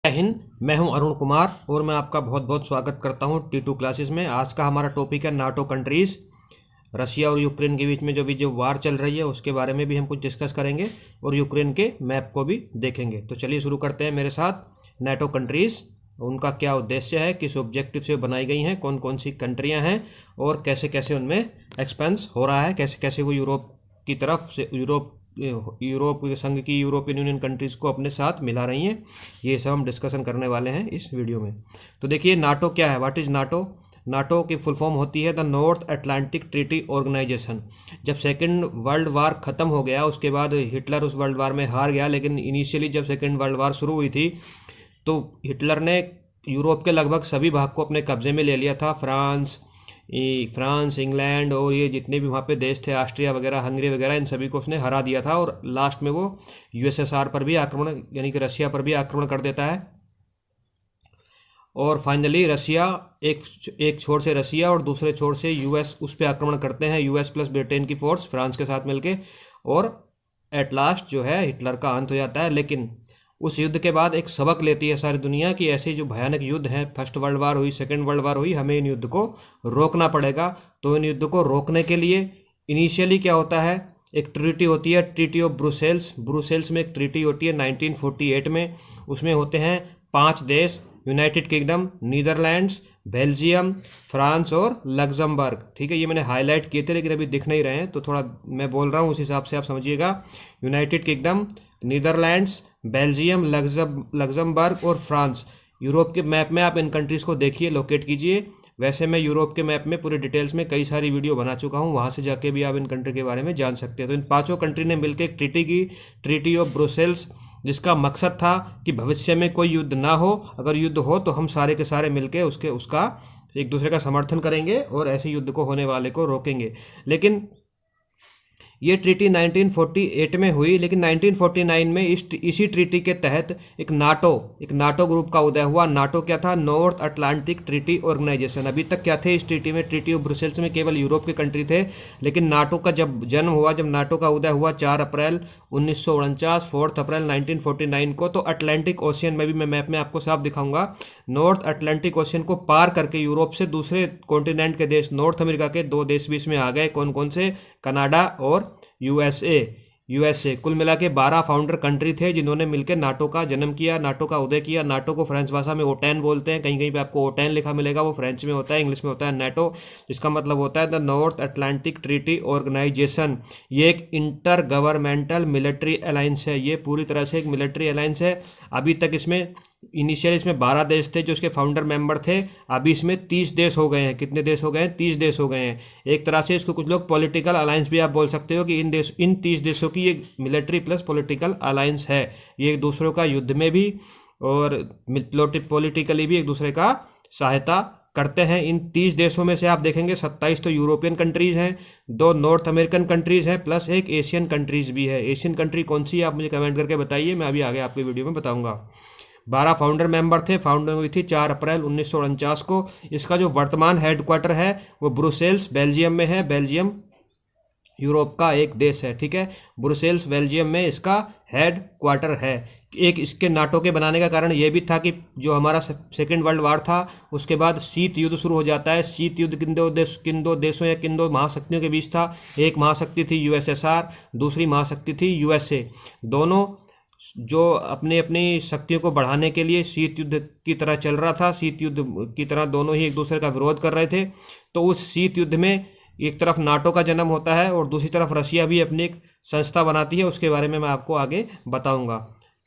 जय हिंद। मैं हूं अरुण कुमार और मैं आपका बहुत बहुत स्वागत करता हूं T2 क्लासेस में। आज का हमारा टॉपिक है नाटो कंट्रीज़। रशिया और यूक्रेन के बीच में जो वार चल रही है उसके बारे में भी हम कुछ डिस्कस करेंगे और यूक्रेन के मैप को भी देखेंगे। तो चलिए शुरू करते हैं मेरे साथ। नाटो कंट्रीज़, उनका क्या उद्देश्य है, किस ऑब्जेक्टिव से बनाई गई हैं, कौन कौन सी कंट्रियाँ हैं और कैसे कैसे उनमें एक्सपेंस हो रहा है, कैसे कैसे वो यूरोप की तरफ से यूरोप संघ की यूरोपियन यूनियन कंट्रीज़ को अपने साथ मिला रही हैं। ये सब हम डिस्कशन करने वाले हैं इस वीडियो में। तो देखिए नाटो क्या है, व्हाट इज़ नाटो। नाटो की फुल फॉर्म होती है the North Atlantic Treaty Organization. जब सेकेंड वर्ल्ड वार ख़त्म हो गया उसके बाद हिटलर उस वर्ल्ड वार में हार गया, लेकिन इनिशियली जब सेकेंड वर्ल्ड वार शुरू हुई थी तो हिटलर ने यूरोप के लगभग सभी भाग को अपने कब्जे में ले लिया था। फ्रांस, इंग्लैंड और ये जितने भी वहाँ पे देश थे, ऑस्ट्रिया वगैरह, हंगरी वगैरह, इन सभी को उसने हरा दिया था और लास्ट में वो यूएसएसआर पर भी आक्रमण यानी कि रशिया पर भी आक्रमण कर देता है। और फाइनली रशिया एक छोर से रशिया और दूसरे छोर से यूएस उस पर आक्रमण करते हैं, यूएस प्लस ब्रिटेन की फोर्स फ्रांस के साथ मिलके, और एट लास्ट जो है हिटलर का अंत हो जाता है। लेकिन उस युद्ध के बाद एक सबक लेती है सारी दुनिया कि ऐसे जो भयानक युद्ध हैं, फर्स्ट वर्ल्ड वार हुई, सेकेंड वर्ल्ड वार हुई, हमें इन युद्ध को रोकना पड़ेगा। तो इन युद्ध को रोकने के लिए इनिशियली क्या होता है, एक ट्रीटी होती है, ट्रीटी ऑफ ब्रुसेल्स। ब्रुसेल्स में एक ट्रीटी होती है 1948 में। उसमें होते हैं 5 देश, United kingdom, Netherlands, Belgium, France और लग्जमबर्ग। ठीक है, ये मैंने हाईलाइट किए थे लेकिन अभी दिख नहीं रहे हैं तो थोड़ा मैं बोल रहा हूँ उस हिसाब से आप समझिएगा। United kingdom, Netherlands, Belgium, Luxembourg और फ्रांस। यूरोप के मैप में आप इन कंट्रीज़ को देखिए, लोकेट कीजिए। वैसे मैं यूरोप के मैप में पूरी डिटेल्स में कई सारी वीडियो बना चुका हूँ, वहाँ से जाके भी आप इन कंट्री के बारे में जान सकते हैं। तो इन 5 कंट्री ने मिलकर एक ट्रीटी की, ट्रीटी ऑफ ब्रुसेल्स, जिसका मकसद था कि भविष्य में कोई युद्ध ना हो, अगर युद्ध हो तो हम सारे के सारे मिलके उसका एक दूसरे का समर्थन करेंगे और ऐसे युद्ध को होने वाले को रोकेंगे। लेकिन ये ट्रीटी 1948 में हुई, लेकिन 1949 में इसी ट्रीटी के तहत एक नाटो ग्रुप का उदय हुआ। नाटो क्या था, नॉर्थ अटलांटिक ट्रीटी ऑर्गेनाइजेशन। अभी तक क्या थे इस ट्रीटी में, ट्रीटी ऑफ ब्रुसेल्स में केवल यूरोप के कंट्री थे, लेकिन नाटो का जब जन्म हुआ, जब नाटो का उदय हुआ 4 अप्रैल 1949, 4 अप्रैल 1949 को, तो अटलांटिक ओशियन में भी मैं मैप में आपको साफ दिखाऊंगा, नॉर्थ अटलांटिक ओशियन को पार करके यूरोप से दूसरे कॉन्टिनेंट के देश, नॉर्थ अमेरिका के 2 देश भी इसमें आ गए। कौन कौन से, कनाडा और यूएसए। कुल मिला के 12 फाउंडर कंट्री थे जिन्होंने मिलकर नाटो का जन्म किया, नाटो का उदय किया। नाटो को फ्रेंच भाषा में ओटैन बोलते हैं, कहीं कहीं पे आपको ओटैन लिखा मिलेगा, वो फ्रेंच में होता है, इंग्लिश में होता है नाटो, जिसका मतलब होता है the North Atlantic Treaty Organization. ये एक इंटर गवर्नमेंटल मिलिट्री अलायंस है, ये पूरी तरह से एक मिलिट्री अलायंस है। अभी तक इनिशियल इसमें 12 देश थे जो इसके फाउंडर मेंबर थे, अभी इसमें 30 देश हो गए हैं। कितने देश हो गए हैं, 30 देश हो गए हैं। एक तरह से इसको कुछ लोग पॉलिटिकल अलायंस भी आप बोल सकते हो कि इन 30 देशों की ये मिलिट्री प्लस पॉलिटिकल अलायंस है। ये एक दूसरों का युद्ध में भी और पॉलिटिकली भी एक दूसरे का सहायता करते हैं। इन 30 देशों में से आप देखेंगे 27 तो यूरोपियन कंट्रीज़ हैं, 2 नॉर्थ अमेरिकन कंट्रीज़ हैं, प्लस एक एशियन कंट्रीज़ भी है। एशियन कंट्री कौन सी है आप मुझे कमेंट करके बताइए, मैं अभी आगे आपके वीडियो में बताऊंगा। 12 फाउंडर मेंबर थे, फाउंडर हुई थी 4 अप्रैल 1949 को। इसका जो वर्तमान हेडक्वार्टर है वो ब्रुसेल्स बेल्जियम में है। बेल्जियम यूरोप का एक देश है, ठीक है। ब्रुसेल्स बेल्जियम में इसका हेड क्वार्टर है। एक इसके नाटो के बनाने का कारण यह भी था कि जो हमारा सेकेंड वर्ल्ड वार था उसके बाद शीत युद्ध शुरू हो जाता है। शीत युद्ध किन दो देशों या किन दो महाशक्तियों के बीच था। एक महाशक्ति थी यूएसएसआर, दूसरी महाशक्ति थी यूएसए। दोनों जो अपनी अपनी शक्तियों को बढ़ाने के लिए शीत युद्ध की तरह चल रहा था, शीत युद्ध की तरह दोनों ही एक दूसरे का विरोध कर रहे थे। तो उस शीत युद्ध में एक तरफ नाटो का जन्म होता है और दूसरी तरफ रशिया भी अपनी एक संस्था बनाती है, उसके बारे में मैं आपको आगे बताऊंगा।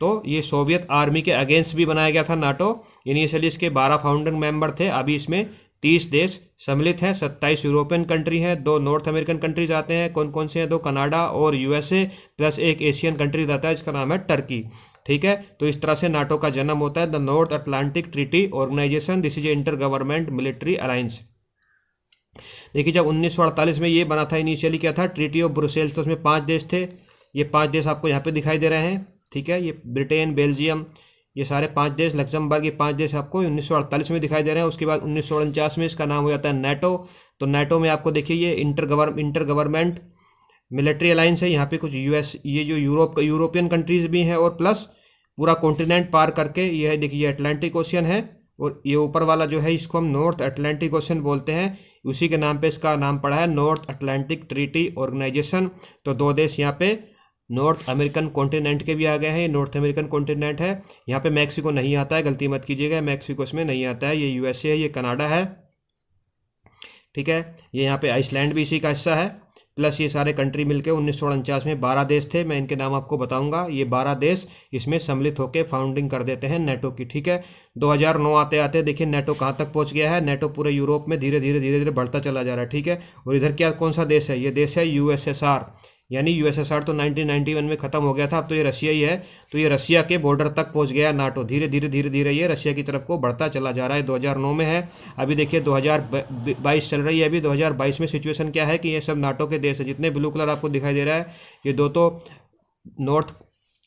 तो ये सोवियत आर्मी के अगेंस्ट भी बनाया गया था नाटो। इनिशियली इसके 12 फाउंडिंग मेंबर थे, अभी इसमें 30 देश सम्मिलित हैं, 27 यूरोपियन कंट्री हैं, 2 नॉर्थ अमेरिकन कंट्रीज आते हैं। कौन कौन से हैं, 2 कनाडा और यूएसए, प्लस एक एशियन कंट्रीज आता है जिसका नाम है टर्की। ठीक है, तो इस तरह से नाटो का जन्म होता है, the North Atlantic Treaty Organization. This is a inter government military alliance. देखिए जब 1948 में ये बना था, इनिशियली क्या था, ट्रीटी ऑफ ब्रुसेल्स, तो उसमें 5 देश थे। ये 5 देश आपको यहाँ पे दिखाई दे रहे हैं, ठीक है। ये ब्रिटेन, बेल्जियम, ये सारे 5 देश, लग्जमबर्ग, ये 5 देश आपको 1948 में दिखाई दे रहे हैं। उसके बाद 1949 में इसका नाम हो जाता है नाटो। तो नाटो में आपको देखिए ये इंटर गवर्नमेंट मिलिट्री अलायंस है। यहाँ पे कुछ ये जो यूरोपियन कंट्रीज भी हैं और प्लस पूरा कॉन्टिनेंट पार करके, ये है देखिए अटलांटिक ओशियन है, और ये ऊपर वाला जो है इसको हम नॉर्थ अटलांटिक ओशियन बोलते हैं, उसी के नाम पे इसका नाम पड़ा है नॉर्थ अटलांटिक ट्रीटी ऑर्गेनाइजेशन। तो दो देश यहाँ पे नॉर्थ अमेरिकन कॉन्टिनेंट के भी आ गए हैं, ये नॉर्थ अमेरिकन कॉन्टिनेंट है। यहाँ पे मैक्सिको नहीं आता है, गलती मत कीजिएगा, मैक्सिको इसमें नहीं आता है, ये यूएसए है, ये कनाडा है, ठीक है। ये यहाँ पे आइसलैंड भी इसी का हिस्सा है, प्लस ये सारे कंट्री मिलके 1949 में 12 देश थे, मैं इनके नाम आपको बताऊंगा। ये 12 देश इसमें सम्मिलित होकर फाउंडिंग कर देते हैं नेटो की, ठीक है। 2009 आते आते देखिए नेटो कहाँ तक पहुँच गया है। नेटो पूरे यूरोप में धीरे धीरे बढ़ता चला जा रहा है, ठीक है। और इधर क्या कौन सा देश है, ये देश है यूएसएसआर, यानी यूएसएसआर तो 1991 में खत्म हो गया था, अब तो ये रशिया ही है। तो ये रशिया के बॉर्डर तक पहुंच गया नाटो, धीरे धीरे ये रशिया की तरफ को बढ़ता चला जा रहा है। 2009 में है, अभी देखिए 2022 चल रही है। अभी 2022 में सिचुएशन क्या है कि ये सब नाटो के देश है, जितने ब्लू कलर आपको दिखाई दे रहा है, ये दो तो नॉर्थ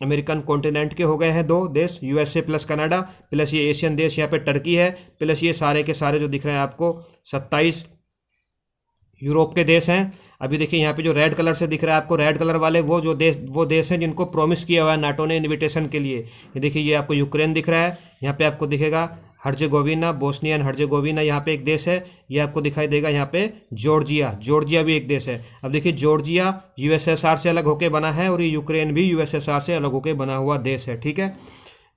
अमेरिकन कॉन्टिनेंट के हो गए हैं दो देश, यूएसए प्लस कनाडा, प्लस ये एशियन देश यहाँ पे टर्की है, प्लस ये सारे के सारे जो दिख रहे हैं आपको 27 यूरोप के देश हैं। अभी देखिए यहाँ पे जो रेड कलर से दिख रहा है आपको, रेड कलर वाले वो देश हैं जिनको प्रॉमिस किया हुआ है नाटो ने इनविटेशन के लिए। ये देखिए ये आपको यूक्रेन दिख रहा है, यहाँ पे आपको दिखेगा हर्जेगोविना, बोस्निया एंड हर्जेगोविना यहाँ पे एक देश है, ये आपको दिखाई देगा यहाँ पे जॉर्जिया भी एक देश है। अब देखिए जॉर्जिया यूएसएसआर से अलग होकर बना है, और ये यूक्रेन भी यूएसएसआर से अलग होकर बना हुआ देश है, ठीक है।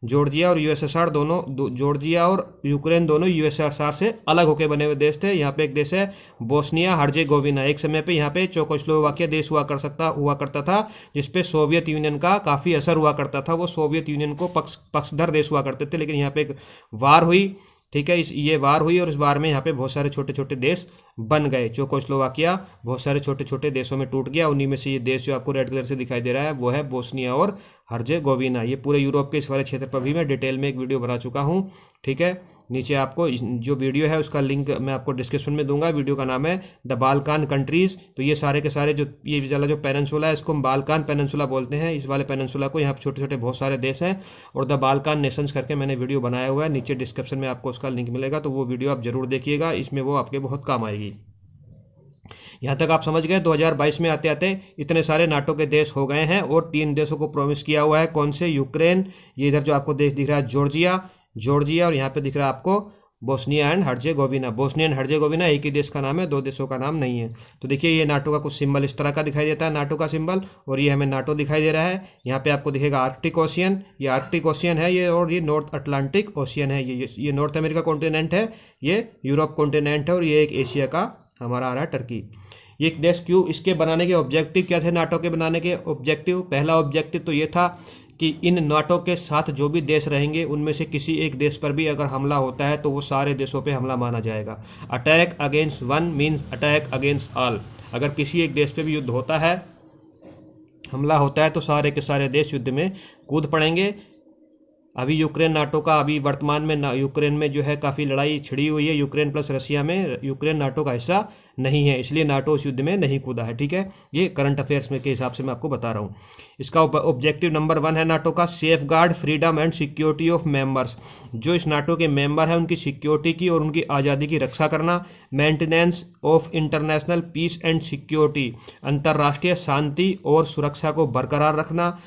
जॉर्जिया और यूएसएसआर दोनों, जॉर्जिया और यूक्रेन दोनों यूएसएसआर से अलग होकर बने हुए देश थे। यहाँ पे एक देश है बोस्निया हर्जेगोविना, एक समय पे यहाँ पे चेकोस्लोवाकिया देश हुआ करता था, जिसपे सोवियत यूनियन का काफ़ी असर हुआ करता था, वो सोवियत यूनियन को पक्षधर देश हुआ करते थे। लेकिन यहाँ पे एक वार हुई, ठीक है, ये वार हुई, और इस वार में यहाँ पे बहुत सारे छोटे छोटे देश बन गए। चेकोस्लोवाकिया बहुत सारे छोटे छोटे देशों में टूट गया, उन्हीं में से ये देश जो आपको रेड कलर से दिखाई दे रहा है वो है बोस्निया और हर्जेगोविना। ये पूरे यूरोप के इस वाले क्षेत्र पर भी मैं डिटेल में एक वीडियो बना चुका हूँ, ठीक है। नीचे आपको जो वीडियो है उसका लिंक मैं आपको डिस्क्रिप्शन में दूंगा। वीडियो का नाम है द बाल्कान कंट्रीज़। तो ये सारे के सारे जो ये वाला जो पेनिनसुला है इसको हम बाल्कान पेनिनसुला बोलते हैं। इस वाले पेनिनसुला को यहाँ पे छोटे छोटे बहुत सारे देश हैं, और द बाल्कान नेशंस करके मैंने वीडियो बनाया हुआ है, नीचे डिस्क्रिप्शन में आपको उसका लिंक मिलेगा, तो वो वीडियो आप जरूर देखिएगा, इसमें वो आपके बहुत काम आएगी। यहाँ तक आप समझ गए। 2022 में आते आते इतने सारे नाटो के देश हो गए हैं, और 3 देशों को प्रॉमिस किया हुआ है, कौन से, यूक्रेन, ये इधर जो आपको देश दिख रहा है जॉर्जिया, और यहाँ पे दिख रहा है आपको बोस्निया एंड हर्जेगोविना एक ही देश का नाम है, 2 देशों का नाम नहीं है। तो देखिए ये नाटो का कुछ सिंबल इस तरह का दिखाई देता है, नाटो का सिंबल, और ये हमें नाटो दिखाई दे रहा है। यहाँ पे आपको दिखेगा आर्कटिक ओशियन, ये आर्कटिक ओशियन है ये, और ये नॉर्थ अटलांटिक ओशियन है, ये नॉर्थ अमेरिका कॉन्टिनेंट है, ये यूरोप कॉन्टिनेंट है, और ये एक एशिया का हमारा आ रहा है टर्की। ये देश क्यों, इसके बनाने के ऑब्जेक्टिव क्या थे, नाटो के बनाने के ऑब्जेक्टिव? पहला ऑब्जेक्टिव तो ये था कि इन नाटो के साथ जो भी देश रहेंगे उनमें से किसी एक देश पर भी अगर हमला होता है तो वो सारे देशों पे हमला माना जाएगा। Attack against one means attack against all. अगर किसी एक देश पे भी युद्ध होता है, हमला होता है, तो सारे के सारे देश युद्ध में कूद पड़ेंगे। अभी यूक्रेन नाटो का, अभी वर्तमान में यूक्रेन में जो है काफ़ी लड़ाई छिड़ी हुई है, यूक्रेन प्लस रशिया में। यूक्रेन नाटो का हिस्सा नहीं है, इसलिए नाटो इस युद्ध में नहीं कूदा है, ठीक है। ये करंट अफेयर्स में के हिसाब से मैं आपको बता रहा हूँ। इसका ऑब्जेक्टिव नंबर 1 है नाटो का, safe guard freedom and security of members. जो इस नाटो के मेंबर हैं उनकी सिक्योरिटी की और उनकी आज़ादी की रक्षा करना। Maintenance of international peace and security, अंतर्राष्ट्रीय शांति और सुरक्षा को बरकरार रखना।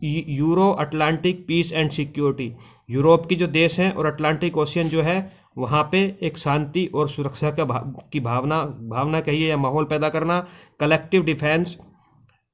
Euro Atlantic peace and security, Europe की जो देश हैं और अटलांटिक ओशियन जो है वहाँ पे एक शांति और सुरक्षा की भावना कहिए या माहौल पैदा करना। कलेक्टिव डिफेंस,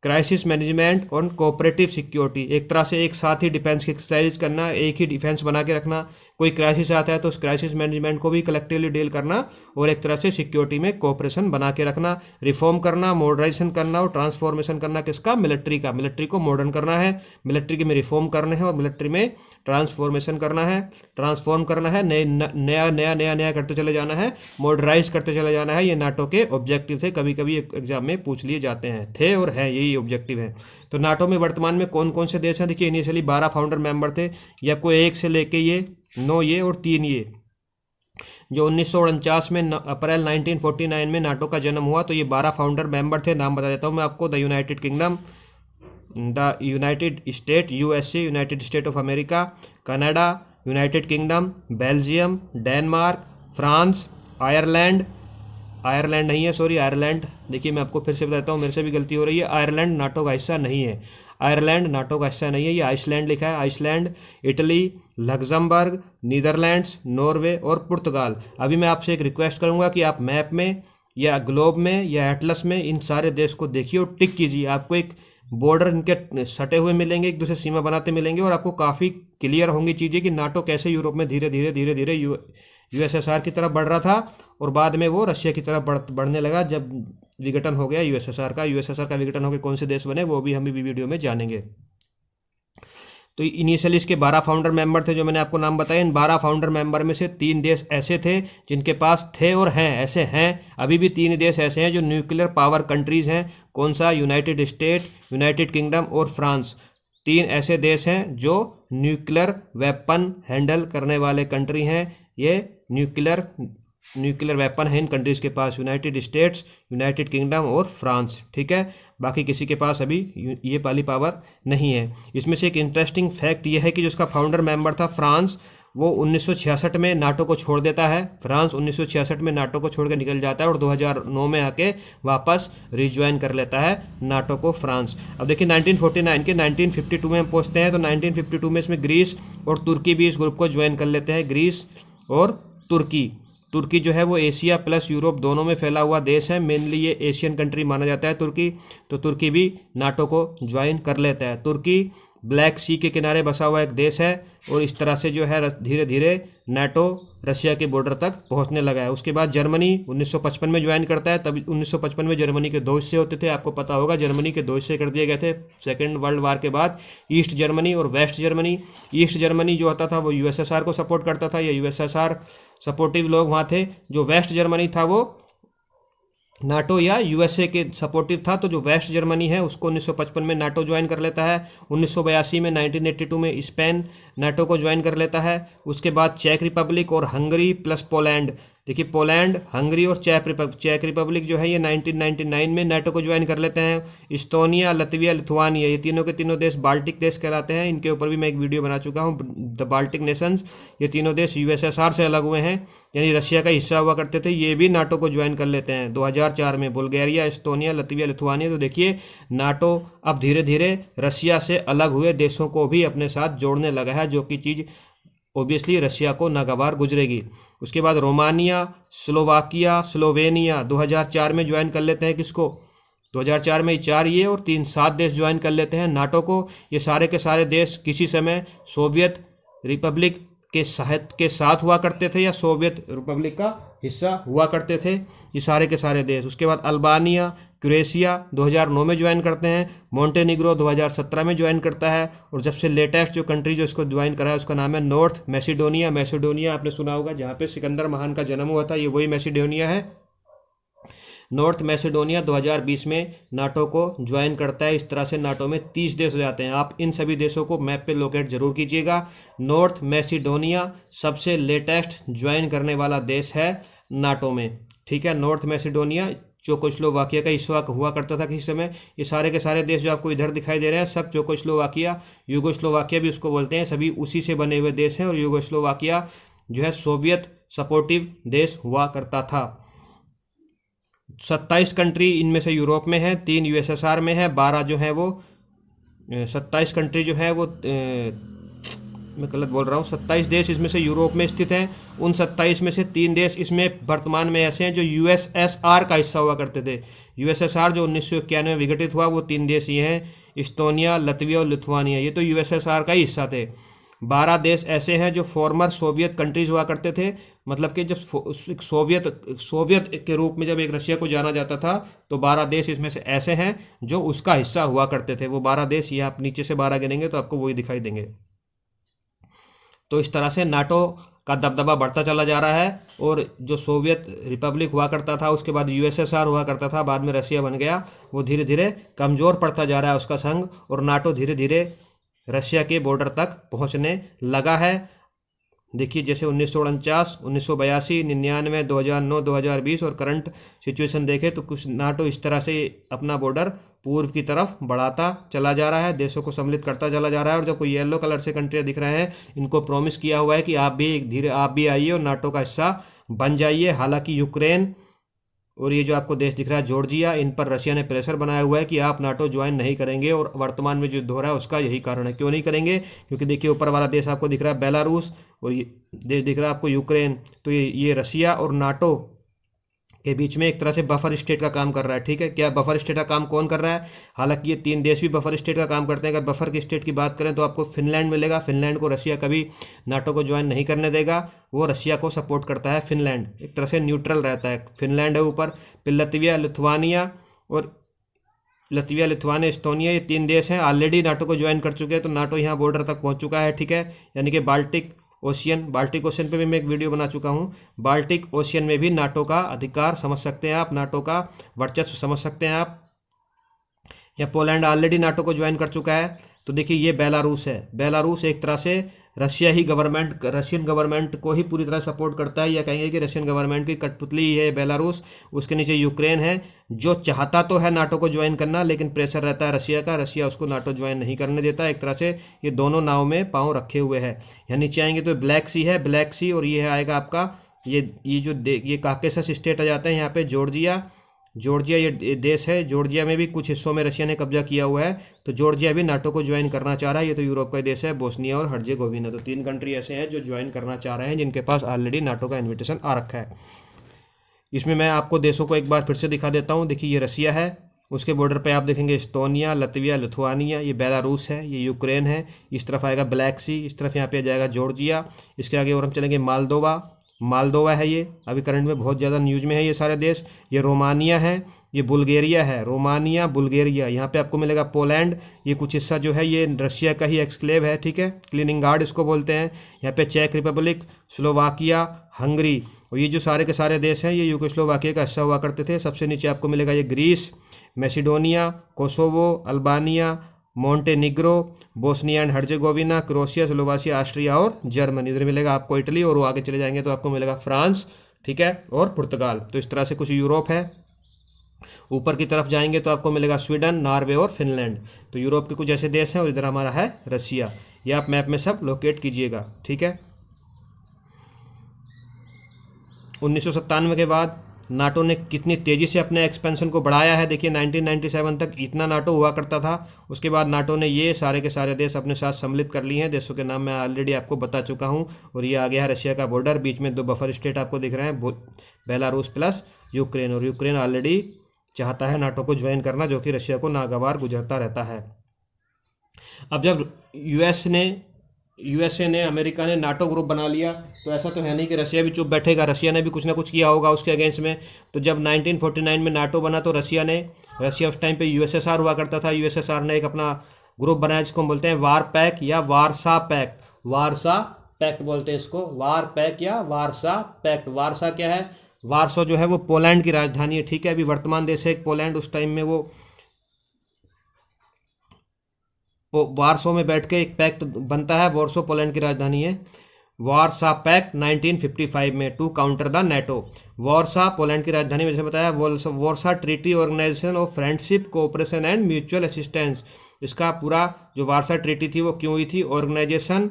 क्राइसिस मैनेजमेंट और कोऑपरेटिव सिक्योरिटी, एक तरह से एक साथ ही डिफेंस की एक्सरसाइज करना, एक ही डिफेंस बना के रखना। कोई क्राइसिस आता है तो उस क्राइसिस मैनेजमेंट को भी कलेक्टिवली डील करना, और एक तरह से सिक्योरिटी में कोऑपरेशन बना के रखना। रिफॉर्म करना, मॉडर्नाइजेशन करना और ट्रांसफॉर्मेशन करना किसका, मिलिट्री का। मिलिट्री को मॉडर्न करना है, मिलिट्री में रिफॉर्म करने हैं और मिलिट्री में ट्रांसफॉर्मेशन करना है, ट्रांसफॉर्म करना है, नया करते चले जाना है, मॉडर्नाइज करते चले जाना है। ये नाटो के ऑब्जेक्टिव थे, कभी कभी एग्जाम में पूछ लिए जाते हैं, थे और हैं, यही ऑब्जेक्टिव है। तो नाटो में वर्तमान में कौन कौन से देश हैं? देखिए इनिशियली 12 फाउंडर मेंबर थे, या कोई 1 से लेके ये 9 ये और 3 ये। जो 1949 में अप्रैल 1949 में नाटो का जन्म हुआ, तो ये 12 फाउंडर मेंबर थे। नाम बता देता हूँ मैं आपको। The United kingdom, the United state USA, United state of America, Canada, United kingdom, Belgium, Denmark, France, Ireland नहीं है, सॉरी आयरलैंड, देखिए मैं आपको फिर से बताता हूँ, मेरे से भी गलती हो रही है, आयरलैंड नाटो का हिस्सा नहीं है। आयरलैंड नाटो का हिस्सा नहीं है, ये आइसलैंड लिखा है, Iceland, Italy, Luxembourg, Netherlands, Norway और पुर्तगाल। अभी मैं आपसे एक रिक्वेस्ट करूंगा कि आप मैप में या ग्लोब में या एटलस में इन सारे देश को देखिए और टिक कीजिए। आपको एक बॉर्डर इनके सटे हुए मिलेंगे, एक दूसरे सीमा बनाते मिलेंगे, और आपको काफ़ी क्लियर होंगी चीज़ें कि नाटो कैसे यूरोप में धीरे धीरे यूएसएसआर की तरफ बढ़ रहा था और बाद में वो रशिया की तरफ बढ़ने लगा जब विघटन हो गया यूएसएसआर का। यूएसएसआर का विघटन होकर कौन से देश बने वो भी हम भी वीडियो में जानेंगे। तो इनिशियली इसके 12 फाउंडर मेंबर थे जो मैंने आपको नाम बताया। इन 12 फाउंडर मेंबर में से 3 देश ऐसे थे जिनके पास थे और हैं, ऐसे हैं अभी भी 3 देश ऐसे हैं जो न्यूक्लियर पावर कंट्रीज हैं। कौन सा? यूनाइटेड स्टेट, यूनाइटेड किंगडम और फ्रांस। 3 ऐसे देश हैं जो न्यूक्लियर वेपन हैंडल करने वाले कंट्री हैं। ये न्यूक्लियर वेपन है इन कंट्रीज़ के पास, यूनाइटेड स्टेट्स, यूनाइटेड किंगडम और फ्रांस। ठीक है, बाकी किसी के पास अभी ये वाली पावर नहीं है। इसमें से एक इंटरेस्टिंग फैक्ट ये है कि जो उसका फाउंडर मेंबर था फ्रांस, वो 1966 में नाटो को छोड़ देता है। फ्रांस 1966 में नाटो को छोड़ कर निकल जाता है और 2009 में आके वापस रिज्वाइन कर लेता है नाटो को फ्रांस। अब देखिए 1949 के 1952 में हम पहुँचते हैं। तो 1952 में इसमें ग्रीस और तुर्की भी इस ग्रुप को ज्वाइन कर लेते हैं। ग्रीस और तुर्की जो है वो एशिया प्लस यूरोप दोनों में फैला हुआ देश है। मेनली ये एशियन कंट्री माना जाता है तुर्की, तो तुर्की भी नाटो को ज्वाइन कर लेता है। तुर्की ब्लैक सी के किनारे बसा हुआ एक देश है और इस तरह से जो है धीरे धीरे नाटो रशिया के बॉर्डर तक पहुंचने लगा है। उसके बाद जर्मनी 1955 में ज्वाइन करता है। तब 1955 में जर्मनी के 2 हिस्से होते थे, आपको पता होगा। जर्मनी के 2 हिस्से कर दिए गए थे सेकेंड वर्ल्ड वार के बाद, ईस्ट जर्मनी और वेस्ट जर्मनी। ईस्ट जर्मनी जो होता था वो यूएसएसआर को सपोर्ट करता था, या यूएसएसआर सपोर्टिव लोग वहाँ थे। जो वेस्ट जर्मनी था वो नाटो या यूएसए के सपोर्टिव था। तो जो वेस्ट जर्मनी है उसको 1955 में नाटो ज्वाइन कर लेता है। 1982 में 1982 में स्पेन नाटो को ज्वाइन कर लेता है। उसके बाद चेक रिपब्लिक और हंगरी प्लस पोलैंड। देखिए पोलैंड, हंगरी और चेक रिपब्लिक जो है ये 1999 में नाटो को ज्वाइन कर लेते हैं। इस्टोनिया, लतविया, लिथुआनिया, ये तीनों के तीनों देश बाल्टिक देश कहलाते हैं। इनके ऊपर भी मैं एक वीडियो बना चुका हूँ, द बाल्टिक नेशंस। ये तीनों देश यूएसएसआर से अलग हुए हैं, यानी रशिया का हिस्सा हुआ करते थे। ये भी नाटो को ज्वाइन कर लेते हैं 2004 में। Bulgaria, Estonia, लतविया, Lithuania. तो देखिए नाटो अब धीरे धीरे रशिया से अलग हुए देशों को भी अपने साथ जोड़ने लगा है, जो कि चीज़ ओबियसली रशिया को नागवार गुजरेगी। उसके बाद रोमानिया, स्लोवाकिया, स्लोवेनिया 2004 में ज्वाइन कर लेते हैं। किसको? 2004 में 4 ये और 3 7 देश ज्वाइन कर लेते हैं नाटो को। ये सारे के सारे देश किसी समय सोवियत रिपब्लिक के साथ हुआ करते थे या सोवियत रिपब्लिक का हिस्सा हुआ करते थे, ये सारे के सारे देश। उसके बाद अल्बानिया, क्रोएशिया 2009 में ज्वाइन करते हैं। मोंटेनिग्रो 2017 में ज्वाइन करता है। और जब से लेटेस्ट जो कंट्री जो इसको ज्वाइन करा है उसका नाम है नॉर्थ मैसिडोनिया। मैसिडोनिया आपने सुना होगा, जहाँ पे सिकंदर महान का जन्म हुआ था, ये वही मैसिडोनिया है। नॉर्थ मैसिडोनिया 2020 में नाटो को ज्वाइन करता है। इस तरह से नाटो में 30 देश हो जाते हैं। आप इन सभी देशों को मैप पे लोकेट जरूर कीजिएगा। नॉर्थ मैसिडोनिया सबसे लेटेस्ट ज्वाइन करने वाला देश है नाटो में। ठीक है, नॉर्थ मैसिडोनिया चेकोस्लोवाकिया का हिस्सा हुआ करता था किसी समय। ये सारे के सारे देश जो आपको इधर दिखाई दे रहे हैं सब चेकोस्लोवाकिया, यूगोस्लोवाकिया भी उसको बोलते हैं, सभी उसी से बने हुए देश हैं। और यूगोस्लोवाकिया जो है सोवियत सपोर्टिव देश हुआ करता था। 27 कंट्री इनमें से यूरोप में है, 3 यूएसएसआर में है, 12 जो है वो 27 कंट्री जो है वो मैं गलत बोल रहा हूँ, 27 देश इसमें से यूरोप में स्थित हैं। उन 27 में से 3 देश इसमें वर्तमान में ऐसे हैं जो यूएसएसआर का हिस्सा हुआ करते थे। यूएसएसआर जो 1991 में विघटित हुआ वो 3 देश ये हैं, इस्टोनिया, लतविया और लिथुआनिया। ये तो यूएसएसआर का ही हिस्सा थे। 12 देश ऐसे हैं जो फॉर्मर सोवियत कंट्रीज हुआ करते थे, मतलब कि जब सोवियत के रूप में जब एक रशिया को जाना जाता था तो 12 देश इसमें से ऐसे हैं जो उसका हिस्सा हुआ करते थे। वो 12 देश, ये आप नीचे से 12 गिनेंगे तो आपको वही दिखाई देंगे। तो इस तरह से नाटो का दबदबा बढ़ता चला जा रहा है। और जो सोवियत रिपब्लिक हुआ करता था, उसके बाद यूएसएसआर हुआ करता था, बाद में रशिया बन गया, वो धीरे धीरे कमज़ोर पड़ता जा रहा है उसका संघ। और नाटो धीरे धीरे रशिया के बॉर्डर तक पहुंचने लगा है। देखिए जैसे 1949, 1982, 99, 2009, 2020 और करंट सिचुएशन देखें तो कुछ नाटो इस तरह से अपना बॉर्डर पूर्व की तरफ बढ़ाता चला जा रहा है, देशों को सम्मिलित करता चला जा रहा है। और जो कोई येलो कलर से कंट्रियाँ दिख रहे हैं, इनको प्रॉमिस किया हुआ है कि आप भी आइए और नाटो का हिस्सा बन जाइए। हालांकि यूक्रेन और ये जो आपको देश दिख रहा है जॉर्जिया, इन पर रशिया ने प्रेशर बनाया हुआ है कि आप नाटो ज्वाइन नहीं करेंगे, और वर्तमान में जो युद्ध हो रहा है उसका यही कारण है। क्यों नहीं करेंगे? क्योंकि देखिए ऊपर वाला देश आपको दिख रहा है बेलारूस, और ये देश दिख रहा है आपको यूक्रेन। तो ये रशिया और नाटो के बीच में एक तरह से बफर स्टेट का काम कर रहा है। ठीक है, क्या बफर स्टेट का काम कौन कर रहा है? हालांकि ये तीन देश भी बफर स्टेट का काम करते हैं। अगर बफर की स्टेट की बात करें तो आपको फिनलैंड मिलेगा। फिनलैंड को रशिया कभी नाटो को ज्वाइन नहीं करने देगा, वो रशिया को सपोर्ट करता है। फिनलैंड एक तरह से न्यूट्रल रहता है। फिनलैंड है ऊपर, फिर लतविया लिथुआनिया एस्टोनिया, ये तीन देश हैं ऑलरेडी नाटो को ज्वाइन कर चुके हैं। तो नाटो यहाँ बॉर्डर तक पहुँच चुका है। ठीक है, यानी कि बाल्टिक ओशियन पे भी मैं एक वीडियो बना चुका हूँ। बाल्टिक ओशियन में भी नाटो का अधिकार समझ सकते हैं आप, नाटो का वर्चस्व समझ सकते हैं आप। या पोलैंड ऑलरेडी नाटो को ज्वाइन कर चुका है। तो देखिए ये बेलारूस है। बेलारूस एक तरह से रशियन गवर्नमेंट को ही पूरी तरह सपोर्ट करता है, या कहेंगे कि रशियन गवर्नमेंट की कठपुतली ही है बेलारूस। उसके नीचे यूक्रेन है, जो चाहता तो है नाटो को ज्वाइन करना, लेकिन प्रेशर रहता है रशिया का। रशिया उसको नाटो ज्वाइन नहीं करने देता। एक तरह से ये दोनों नाव में पाँव रखे हुए हैं। यहाँ नीचे आएंगे तो ब्लैक सी है, ब्लैक सी, और ये आएगा आपका ये काकेशस स्टेट आ जाते हैं यहाँ पे। जॉर्जिया ये देश है। जॉर्जिया में भी कुछ हिस्सों में रशिया ने कब्जा किया हुआ है। तो जॉर्जिया भी नाटो को ज्वाइन करना चाह रहा है। ये तो यूरोप का देश है, बोस्निया और हर्जेगोविना। तो तीन कंट्री ऐसे हैं जो ज्वाइन करना चाह रहे हैं, जिनके पास ऑलरेडी नाटो का इन्विटेशन आ रखा है। इसमें मैं आपको देशों को एक बार फिर से दिखा देता हूँ। देखिए ये रशिया है, उसके बॉर्डर पे आप देखेंगे एस्टोनिया, लतविया, लिथुआनिया, ये बेलारूस है, ये यूक्रेन है। इस तरफ आएगा ब्लैक सी, इस तरफ यहाँ पे आ जाएगा जॉर्जिया। इसके आगे और हम चलेंगे मालदोवा है। ये अभी करंट में बहुत ज़्यादा न्यूज़ में है ये सारे देश। ये रोमानिया है, ये बुल्गारिया है, रोमानिया बुल्गारिया। यहाँ पे आपको मिलेगा पोलैंड, ये कुछ हिस्सा जो है ये रशिया का ही एक्सक्लेव है। ठीक है, क्लिनिंगार्ड इसको बोलते हैं। यहाँ पे चेक रिपब्लिक, स्लोवाकिया, हंगरी, और ये जो सारे के सारे देश हैं ये यूगोस्लोवाकिया का हिस्सा हुआ करते थे। सबसे नीचे आपको मिलेगा ये Greece, Macedonia, Kosovo, Albania, Montenegro, Bosnia and Herzegovina, Croatia, Slovakia, Austria और जर्मनी। इधर मिलेगा आपको इटली, और वो आगे चले जाएंगे तो आपको मिलेगा फ्रांस। ठीक है, और पुर्तगाल। तो इस तरह से कुछ यूरोप है। ऊपर की तरफ जाएंगे तो आपको मिलेगा स्वीडन, नॉर्वे और फिनलैंड। तो यूरोप के कुछ ऐसे देश हैं, और इधर हमारा है रशिया। ये आप मैप में सब लोकेट कीजिएगा। ठीक है, 1997 के बाद नाटो ने कितनी तेज़ी से अपने एक्सपेंशन को बढ़ाया है। देखिए 1997 तक इतना नाटो हुआ करता था। उसके बाद नाटो ने ये सारे के सारे देश अपने साथ सम्मिलित कर लिए हैं। देशों के नाम मैं ऑलरेडी आपको बता चुका हूँ। और ये आ गया है रशिया का बॉर्डर, बीच में दो बफर स्टेट आपको दिख रहे हैं, बेलारूस प्लस यूक्रेन। और यूक्रेन ऑलरेडी चाहता है नाटो को ज्वाइन करना, जो कि रशिया को नागवार गुजरता रहता है। अब जब यूएसए ने, अमेरिका ने नाटो ग्रुप बना लिया, तो ऐसा तो है नहीं कि रशिया भी चुप बैठेगा। रशिया ने भी कुछ ना कुछ किया होगा उसके अगेंस्ट में। तो जब 1949 में नाटो बना तो रशिया उस टाइम पे यूएसएसआर हुआ करता था। यूएसएसआर ने एक अपना ग्रुप बनाया जिसको हम बोलते हैं वार पैक या वारसा पैक्ट। वारसा पैक्ट बोलते हैं इसको, वार पैक या वारसा पैक्ट। वारसा क्या है? वारसो जो है वो पोलैंड की राजधानी है। ठीक है, अभी वर्तमान देश है पोलैंड। उस टाइम में वो वारसो में बैठ के एक पैक्ट बनता है। वारसो पोलैंड की राजधानी है। वारसा पैक्ट 1955 में to counter the NATO. Warsaw Poland की राजधानी में, जैसे बताया, Warsaw treaty organisation of friendship, cooperation and mutual assistance. इसका पूरा जो वारसा ट्रीटी थी वो क्यों हुई थी? ऑर्गेनाइजेशन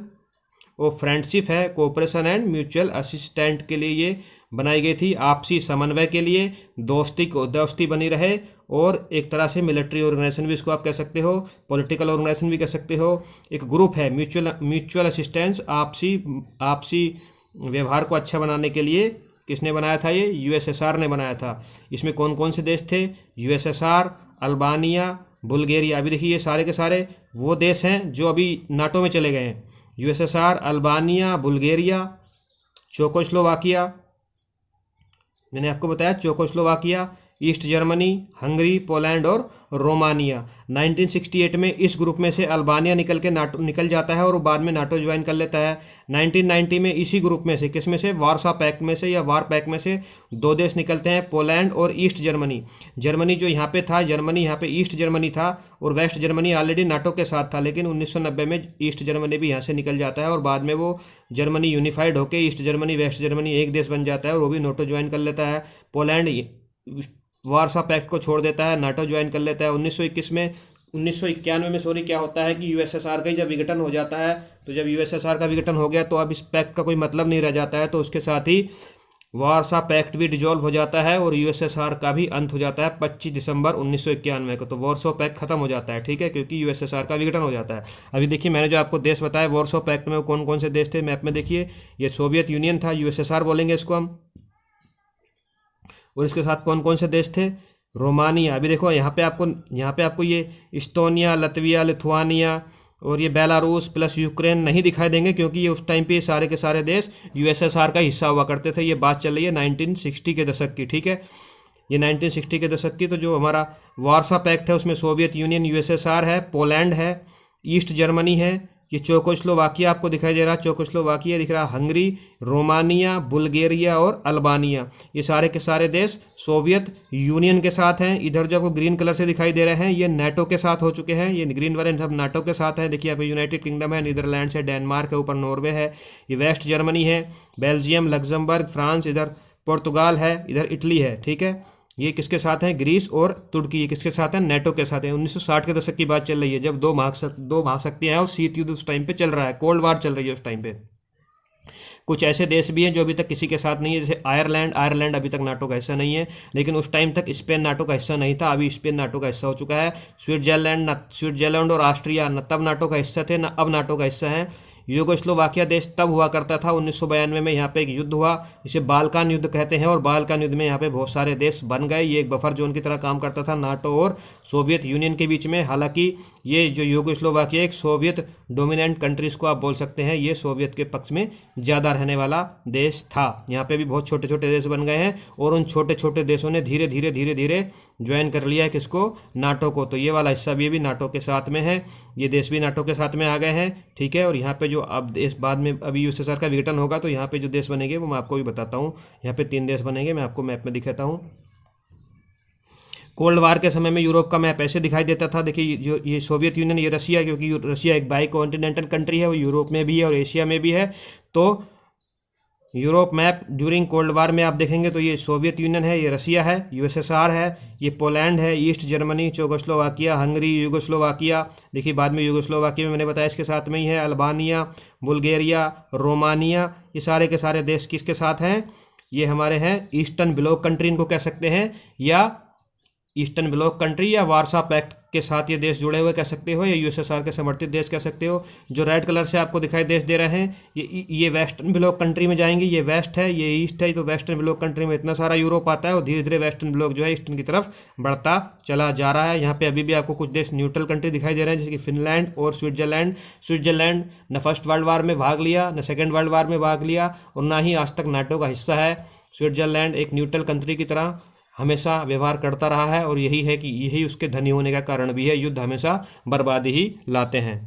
ऑफ फ्रेंडशिप है, कोऑपरेशन एंड म्यूचुअल असिस्टेंट के लिए ये बनाई गई थी। आपसी समन्वय के लिए, दोस्ती बनी रहे, और एक तरह से मिलिट्री ऑर्गेनाइजेशन भी इसको आप कह सकते हो, पॉलिटिकल ऑर्गेनाइजेशन भी कह सकते हो। एक ग्रुप है म्यूचुअल असिस्टेंस, आपसी व्यवहार को अच्छा बनाने के लिए। किसने बनाया था? ये यूएसएसआर ने बनाया था। इसमें कौन कौन से देश थे? USSR, Albania, Bulgaria. अभी देखिए ये सारे के सारे वो देश हैं जो अभी नाटो में चले गए हैं। यूएसएसआर, अल्बानिया, बुल्गारिया, चेकोस्लोवाकिया, मैंने आपको बताया Czechoslovakia, east Germany, Hungary, Poland और रोमानिया। 1968 में इस ग्रुप में से अल्बानिया निकल जाता है और वो बाद में नाटो ज्वाइन कर लेता है। 1990 में इसी ग्रुप में से, किस में से? वारसा पैक्ट में से या वार पैक्ट में से दो देश निकलते हैं, पोलैंड और ईस्ट जर्मनी। जर्मनी जो यहाँ पे था, यहाँ पे ईस्ट जर्मनी था, और वेस्ट जर्मनी ऑलरेडी नाटो के साथ था। लेकिन 1990 में ईस्ट जर्मनी भी यहाँ से निकल जाता है, और बाद में वो जर्मनी यूनिफाइड होकर ईस्ट जर्मनी वेस्ट जर्मनी एक देश बन जाता है, और वो भी नाटो ज्वाइन कर लेता है। पोलैंड वारसा पैक्ट को छोड़ देता है, नाटो ज्वाइन कर लेता है। 1991 में सॉरी, क्या होता है कि यूएसएसआर का ही जब विघटन हो जाता है, तो जब यूएसएसआर का विघटन हो गया तो अब इस पैक्ट का कोई मतलब नहीं रह जाता है। तो उसके साथ ही वार्सा पैक्ट भी डिजोल्व हो जाता है और यूएसएसआर का भी अंत हो जाता है 25 दिसंबर 1991 को। तो वार्सो पैक्ट खत्म हो जाता है, ठीक है, क्योंकि यूएसएसआर का विघटन हो जाता है। अभी देखिए मैंने जो आपको देश बताया वार्सो पैक्ट में वो कौन कौन से देश थे मैप में देखिए, ये सोवियत यूनियन था, यूएसएसआर बोलेंगे इसको हम, और इसके साथ कौन कौन से देश थे, रोमानिया। अभी देखो यहाँ पे आपको ये इस्टोनिया, लतविया, लिथुआनिया और ये बेलारूस प्लस यूक्रेन नहीं दिखाई देंगे, क्योंकि ये उस टाइम पे सारे के सारे देश यूएसएसआर का हिस्सा हुआ करते थे। ये बात चल रही है 1960 के दशक की, ठीक है, ये 1960 के दशक की। तो जो हमारा वार्सा पैक्ट है उसमें सोवियत यूनियन, यूएसएसआर है, पोलैंड है, ईस्ट जर्मनी है, ये चेकोस्लोवाकिया आपको दिखाई दे रहा है, चेकोस्लोवाकिया दिख रहा है, हंगरी, रोमानिया, बुल्गारिया और अल्बानिया, ये सारे के सारे देश सोवियत यूनियन के साथ हैं। इधर जो आपको ग्रीन कलर से दिखाई दे रहे हैं ये नाटो के साथ हो चुके हैं, ये ग्रीन वाले सब नाटो के साथ हैं। देखिए यहाँ पे यूनाइटेड किंगडम है, नीदरलैंड्स है, डेनमार्क है, ऊपर नॉर्वे है, ये वेस्ट जर्मनी है, बेल्जियम, लग्जमबर्ग, फ्रांस, इधर पोर्तुगाल है, इधर इटली है, ठीक है। ये किसके साथ हैं, ग्रीस और तुर्की, ये किसके साथ हैं, नाटो के साथ है। 1960 के दशक की बात चल रही है, जब दो महाशक्तियां हैं और शीत युद्ध उस टाइम पे चल रहा है, कोल्ड वार चल रही है उस टाइम पे। कुछ ऐसे देश भी हैं जो अभी तक किसी के साथ नहीं है, जैसे आयरलैंड अभी तक नाटो का हिस्सा नहीं है, लेकिन उस टाइम तक स्पेन नाटो का हिस्सा नहीं था, अभी स्पेन नाटो का हिस्सा हो चुका है। स्विट्जरलैंड और ऑस्ट्रिया न तब नाटो का हिस्सा थे, न अब नाटो का हिस्सा है। यूगोस्लोवाकिया देश तब हुआ करता था 1992 में, यहाँ पे एक युद्ध हुआ, इसे बाल्कान युद्ध कहते हैं, और बाल्कान युद्ध में यहाँ पे बहुत सारे देश बन गए। ये एक बफर जोन की तरह काम करता था नाटो और सोवियत यूनियन के बीच में। हालांकि ये जो यूगोस्लोवाकिया एक सोवियत डोमिनेंट कंट्रीज को आप बोल सकते हैं, ये सोवियत के पक्ष में ज़्यादा रहने वाला देश था। यहाँ पे भी बहुत छोटे छोटे देश बन गए हैं, और उन छोटे छोटे देशों ने धीरे धीरे ज्वाइन कर लिया है किसको, नाटो को। तो ये वाला हिस्सा भी नाटो के साथ में है, ये देश भी नाटो के साथ में आ गए हैं, ठीक है। और यहाँ पे जो अब देश बाद में अभी यूएसएसआर का विघटन होगा तो यहाँ पे जो देश बनेंगे वो मैं आपको भी बताता हूँ। यहाँ पे 3 देश बनेंगे, मैं आपको मैप में दिखाता हूँ। कोल्ड वार के समय में यूरोप का मैप ऐसे दिखाई देता था। देखिए जो ये सोवियत यूनियन, ये रशिया, क्योंकि रशिया एक बाई कॉन्टिनेंटल कंट्री है, वो यूरोप में भी है और एशिया में भी है। तो Europe map during cold war में आप देखेंगे तो ये सोवियत यूनियन है, ये रशिया है, यूएसएसआर है, ये पोलैंड है, east Germany, Czechoslovakia, Hungary, Yugoslavia, देखिए बाद में यूगोस्लोवाकिया में मैंने बताया इसके साथ में ही है, अल्बानिया, बुल्गारिया, रोमानिया, ये सारे के सारे देश किसके साथ हैं, ये हमारे हैं ईस्टर्न ब्लॉक कंट्री इनको कह सकते हैं, या ईस्टर्न ब्लॉक कंट्री, या वार्सा पैक्ट के साथ ये देश जुड़े हुए कह सकते हो, या यूएसएसआर के समर्थित देश कह सकते हो। जो रेड कलर से आपको दिखाई देश दे रहे हैं ये वेस्टर्न ब्लॉक कंट्री में जाएंगे, ये वेस्ट है, ये ईस्ट है। तो वेस्टर्न ब्लॉक कंट्री में इतना सारा यूरोप आता है और धीरे धीरे वेस्टर्न ब्लॉक जो है ईस्टर्न की तरफ बढ़ता चला जा रहा है। यहाँ पे अभी भी आपको कुछ देश न्यूट्रल कंट्री दिखाई दे रहे हैं, जैसे कि फिनलैंड और स्विट्जरलैंड न फर्स्ट वर्ल्ड वार में भाग लिया, न सेकेंड वर्ल्ड वार में भाग लिया, और ना ही आज तक नाटो का हिस्सा है। स्विट्जरलैंड एक न्यूट्रल कंट्री की तरह हमेशा व्यवहार करता रहा है, और यही है कि यही उसके धनी होने का कारण भी है। युद्ध हमेशा बर्बादी ही लाते हैं।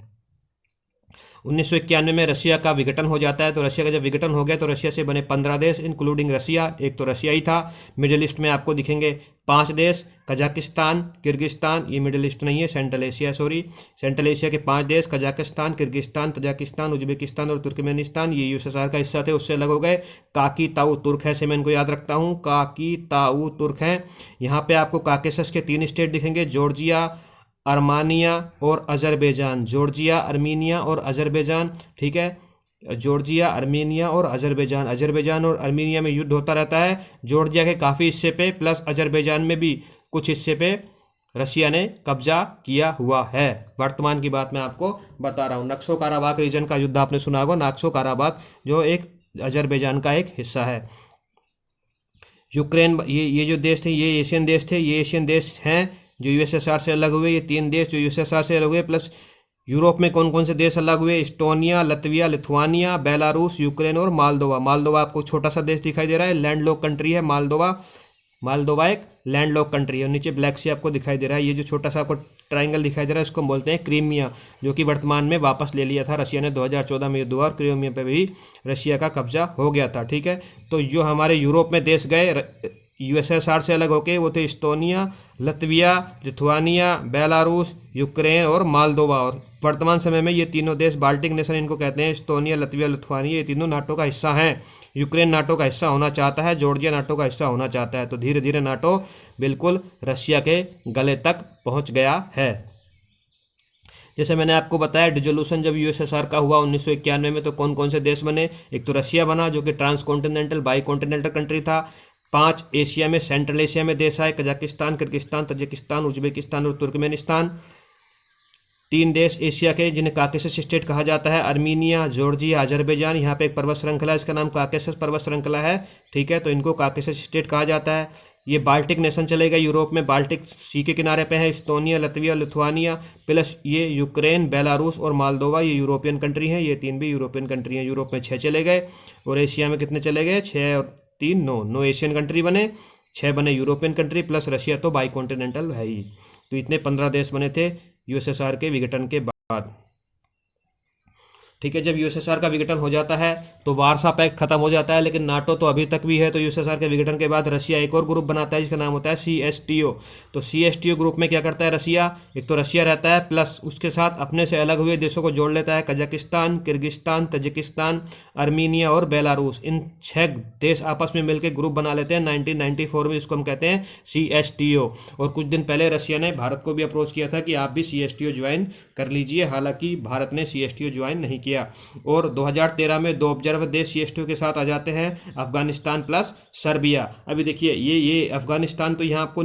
1991 में रशिया का विघटन हो जाता है। तो रशिया का जब विघटन हो गया तो रशिया से बने 15 देश इंक्लूडिंग रशिया, एक तो रशिया ही था। मिडिल ईस्ट में आपको दिखेंगे 5 देश, कजाकिस्तान, किर्गिस्तान, ये मिडिल ईस्ट नहीं है, सेंट्रल एशिया, सेंट्रल एशिया के 5 देश, कजाकिस्तान, किर्गिस्तान, तजाकिस्तान, उज्बेकिस्तान और तुर्कमेनिस्तान, ये यूएसएसआर का हिस्सा थे, उससे अलग हो गए। काकी ताऊ तुर्क है, से मैं इनको याद रखता हूँ, काकी ताऊ तुर्क हैं। यहाँ पे आपको काकेशस के 3 स्टेट दिखेंगे, जॉर्जिया, अर्मानिया और अजरबैजान, जॉर्जिया, अर्मीनिया और अजरबैजान, ठीक है। जॉर्जिया, अर्मीनिया और अजरबैजान और अर्मीनिया में युद्ध होता रहता है। जॉर्जिया के काफ़ी हिस्से पे प्लस अजरबैजान में भी कुछ हिस्से पे रशिया ने कब्जा किया हुआ है। वर्तमान की बात मैं आपको बता रहा हूँ। नक्सो काराबाग रीजन का युद्ध आपने सुना होगा, नक्सो काराबाग जो एक अजरबैजान का एक हिस्सा है। यूक्रेन, ये जो देश थे ये एशियन देश थे, ये एशियन देश हैं जो यूएसएसआर से अलग हुए। ये 3 देश जो यूएसएसआर से अलग हुए, प्लस यूरोप में कौन कौन से देश अलग हुए, इस्टोनिया, लतविया, लिथुआनिया, बेलारूस, यूक्रेन और मालदोवा। मालदोवा आपको छोटा सा देश दिखाई दे रहा है, लैंडलॉक कंट्री है मालदोवा एक लैंडलॉक कंट्री है। और नीचे ब्लैक सी आपको दिखाई दे रहा है, ये जो छोटा सा आपको ट्राइंगल दिखाई दे रहा है इसको हम बोलते हैं क्रीमिया, जो कि वर्तमान में वापस ले लिया था रशिया ने 2014 में युद्ध हुआ, और क्रीमिया पे भी रशिया का कब्जा हो गया था, ठीक है। तो जो हमारे यूरोप में देश गए यूएसएसआर से अलग होके, वो थे इस्टोनिया, लतविया, लिथुआनिया, बेलारूस, यूक्रेन और मालदोवा। और वर्तमान समय में ये तीनों देश बाल्टिक नेशन इनको कहते हैं, इस्टोनिया, लतविया, लिथुआनिया, ये तीनों नाटो का हिस्सा हैं। यूक्रेन नाटो का हिस्सा होना चाहता है, जॉर्जिया नाटो का हिस्सा होना चाहता है। तो धीरे धीरे नाटो बिल्कुल रशिया के गले तक पहुंच गया है। जैसे मैंने आपको बताया डिसोल्यूशन जब यूएसएसआर का हुआ 1991 में, तो कौन कौन से देश बने? एक तो रशिया बना जो कि trans continental bi continental country था। 5 एशिया में, सेंट्रल एशिया में देश आए, कजाकिस्तान, किर्गिस्तान, तजिकिस्तान, उज्बेकिस्तान और तुर्कमेनिस्तान। 3 देश एशिया के जिन्हें काकेशस स्टेट कहा जाता है, अर्मीनिया, जॉर्जिया, अजरबैजान। यहाँ पे एक पर्वत श्रृंखला है, इसका नाम काकेशस पर्वत श्रृंखला है, ठीक है, तो इनको काकेशस स्टेट कहा जाता है। ये बाल्टिक नेशन चले गए, यूरोप में बाल्टिक सी के किनारे पे है, इस्टोनिया, लतविया, लिथुआनिया, प्लस ये यूक्रेन, बेलारूस और मालदोवा, ये यूरोपियन कंट्री हैं, ये 3 भी यूरोपियन कंट्री हैं। यूरोप में 6 चले गए और एशिया में कितने चले गए? 6 और 3 9, 9 एशियन कंट्री बने, 6 बने यूरोपियन कंट्री, प्लस रशिया तो बाई कॉन्टिनेंटल है ही। तो इतने 15 देश बने थे यूएसएसआर के विघटन के बाद, ठीक है। जब यूएसएसआर का विघटन हो जाता है तो वार्सा पैक्ट खत्म हो जाता है, लेकिन नाटो तो अभी तक भी है। तो यूएसएसआर के विघटन के बाद रशिया एक और ग्रुप बनाता है जिसका नाम होता है सीएसटीओ। तो सीएसटीओ ग्रुप में क्या करता है रशिया? एक तो रशिया रहता है, प्लस उसके साथ अपने से अलग हुए देशों को जोड़ लेता है, कजाकिस्तान, किर्गिस्तान, तजिकिस्तान, अर्मीनिया और बेलारूस। इन 6 देश आपस में मिलकर ग्रुप बना लेते हैं 1994 में, जिसको हम कहते हैं सीएसटीओ। और कुछ दिन पहले रशिया ने भारत को भी अप्रोच किया था कि आप भी सीएसटीओ ज्वाइन कर लीजिए, हालांकि भारत ने सीएसटीओ ज्वाइन नहीं किया। और 2013 में 2 ऑब्जर्वर देश सीएसटीओ के साथ आ जाते हैं, अफगानिस्तान प्लस सर्बिया। अभी देखिए ये अफगानिस्तान तो यहाँ आपको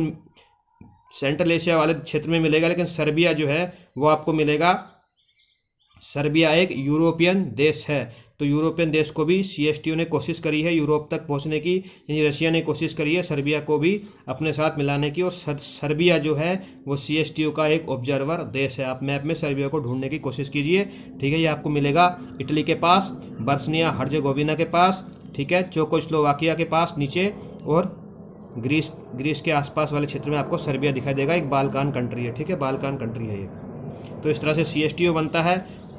सेंट्रल एशिया वाले क्षेत्र में मिलेगा, लेकिन सर्बिया जो है वो आपको मिलेगा, सर्बिया एक यूरोपियन देश है। तो यूरोपियन देश को भी सीएसटीओ ने कोशिश करी है यूरोप तक पहुंचने की, यानी रशिया ने कोशिश करी है सर्बिया को भी अपने साथ मिलाने की। और सर्बिया जो है वो सीएसटीओ का एक ऑब्जर्वर देश है। आप मैप में सर्बिया को ढूंढने की कोशिश कीजिए, ठीक है। ये आपको मिलेगा इटली के पास, बर्सनिया हर्जेगोविना के पास, ठीक है, चेकोस्लोवाकिया के पास नीचे, और ग्रीस के आसपास वाले क्षेत्र में आपको सर्बिया दिखाई देगा। एक बाल्कान कंट्री है, ठीक है, बाल्कान कंट्री है ये। तो इस तरह से सीएसटीओ बनता है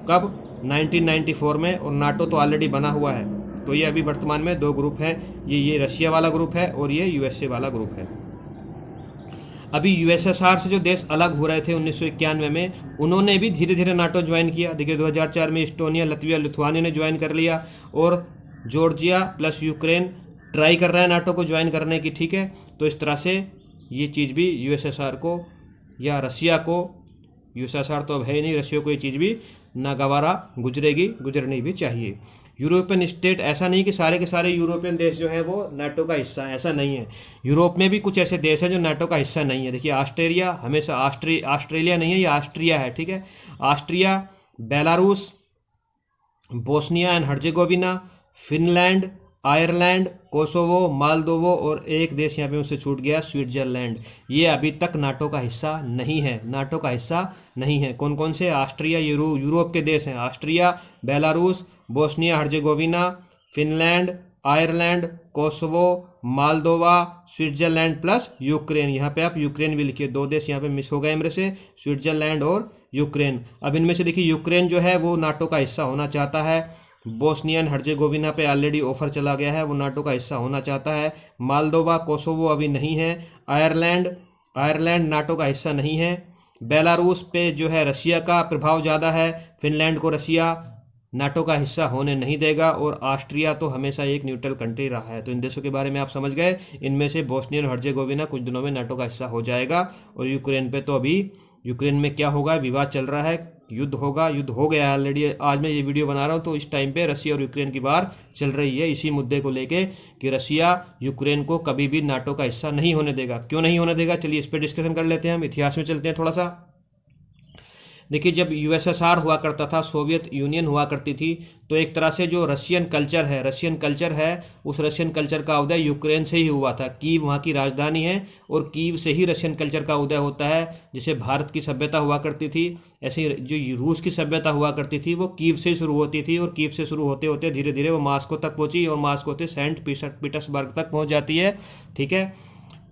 कब? 1994 में। और नाटो तो ऑलरेडी बना हुआ है। तो ये अभी वर्तमान में 2 ग्रुप हैं, ये रशिया वाला ग्रुप है और ये यूएसए वाला ग्रुप है। अभी यूएसएसआर से जो देश अलग हो रहे थे 1991 में, उन्होंने भी धीरे धीरे नाटो ज्वाइन किया। देखिए 2004 में इस्टोनिया, लतविया, लिथुआनिया ने ज्वाइन कर लिया, और जॉर्जिया प्लस यूक्रेन ट्राई कर रहा है नाटो को ज्वाइन करने की, ठीक है। तो इस तरह से ये चीज़ भी यूएसएसआर को या रशिया को, यूएसएसआर तो अब है ही नहीं, रशिया को ये चीज़ भी नागवारा गुजरनी भी चाहिए। यूरोपियन स्टेट, ऐसा नहीं कि सारे के सारे यूरोपियन देश जो हैं वो नाटो का हिस्सा है, ऐसा नहीं है। यूरोप में भी कुछ ऐसे देश हैं जो नाटो का हिस्सा नहीं है। देखिए ऑस्ट्रेलिया, हमेशा ऑस्ट्रेलिया नहीं है, ये ऑस्ट्रिया है, ठीक है। Austria, Belarus, Bosnia and Herzegovina, Finland, Ireland, Kosovo, Moldova और एक देश यहाँ पे मुझसे छूट गया, स्विट्जरलैंड। ये अभी तक नाटो का हिस्सा नहीं है, नाटो का हिस्सा नहीं है। कौन कौन से? ऑस्ट्रिया, यूरोप के देश हैं, Austria, Belarus, Bosnia Herzegovina, Finland, Ireland, Kosovo, Moldova, Switzerland plus Ukraine. यहाँ पे आप यूक्रेन भी लिखिए, 2 देश यहाँ पे मिस हो गए मेरे से, स्विट्जरलैंड और यूक्रेन। अब इनमें से देखिए यूक्रेन जो है वो नाटो का हिस्सा होना चाहता है। बोस्नियन हर्जेगोविना पे ऑलरेडी ऑफर चला गया है, वो नाटो का हिस्सा होना चाहता है। मालदोवा, कोसोवो अभी नहीं है। आयरलैंड नाटो का हिस्सा नहीं है। बेलारूस पे जो है रशिया का प्रभाव ज़्यादा है। फिनलैंड को रशिया नाटो का हिस्सा होने नहीं देगा। और ऑस्ट्रिया तो हमेशा एक न्यूट्रल कंट्री रहा है। तो इन देशों के बारे में आप समझ गए। इनमें से बोस्नियन हर्जेगोविना कुछ दिनों में नाटो का हिस्सा हो जाएगा। और यूक्रेन पे तो अभी यूक्रेन में क्या होगा, विवाद चल रहा है, युद्ध होगा, युद्ध हो गया है ऑलरेडी। आज मैं ये वीडियो बना रहा हूँ तो इस टाइम पे रशिया और यूक्रेन की वार चल रही है, इसी मुद्दे को लेके कि रशिया यूक्रेन को कभी भी नाटो का हिस्सा नहीं होने देगा। क्यों नहीं होने देगा, चलिए इस पर डिस्कशन कर लेते हैं। हम इतिहास में चलते हैं थोड़ा सा। देखिए जब यूएसएसआर हुआ करता था, सोवियत यूनियन हुआ करती थी, तो एक तरह से जो रशियन कल्चर है उस रशियन कल्चर का उदय यूक्रेन से ही हुआ था। कीव वहाँ की राजधानी है और कीव से ही रशियन कल्चर का उदय होता है। जैसे भारत की सभ्यता हुआ करती थी, ऐसे ही जो रूस की सभ्यता हुआ करती थी वो कीव से शुरू होती थी। और कीव से शुरू होते होते धीरे धीरे वो मॉस्को तक पहुँची और मॉस्को से सेंट पीटर्सबर्ग तक पहुँच जाती है, ठीक है।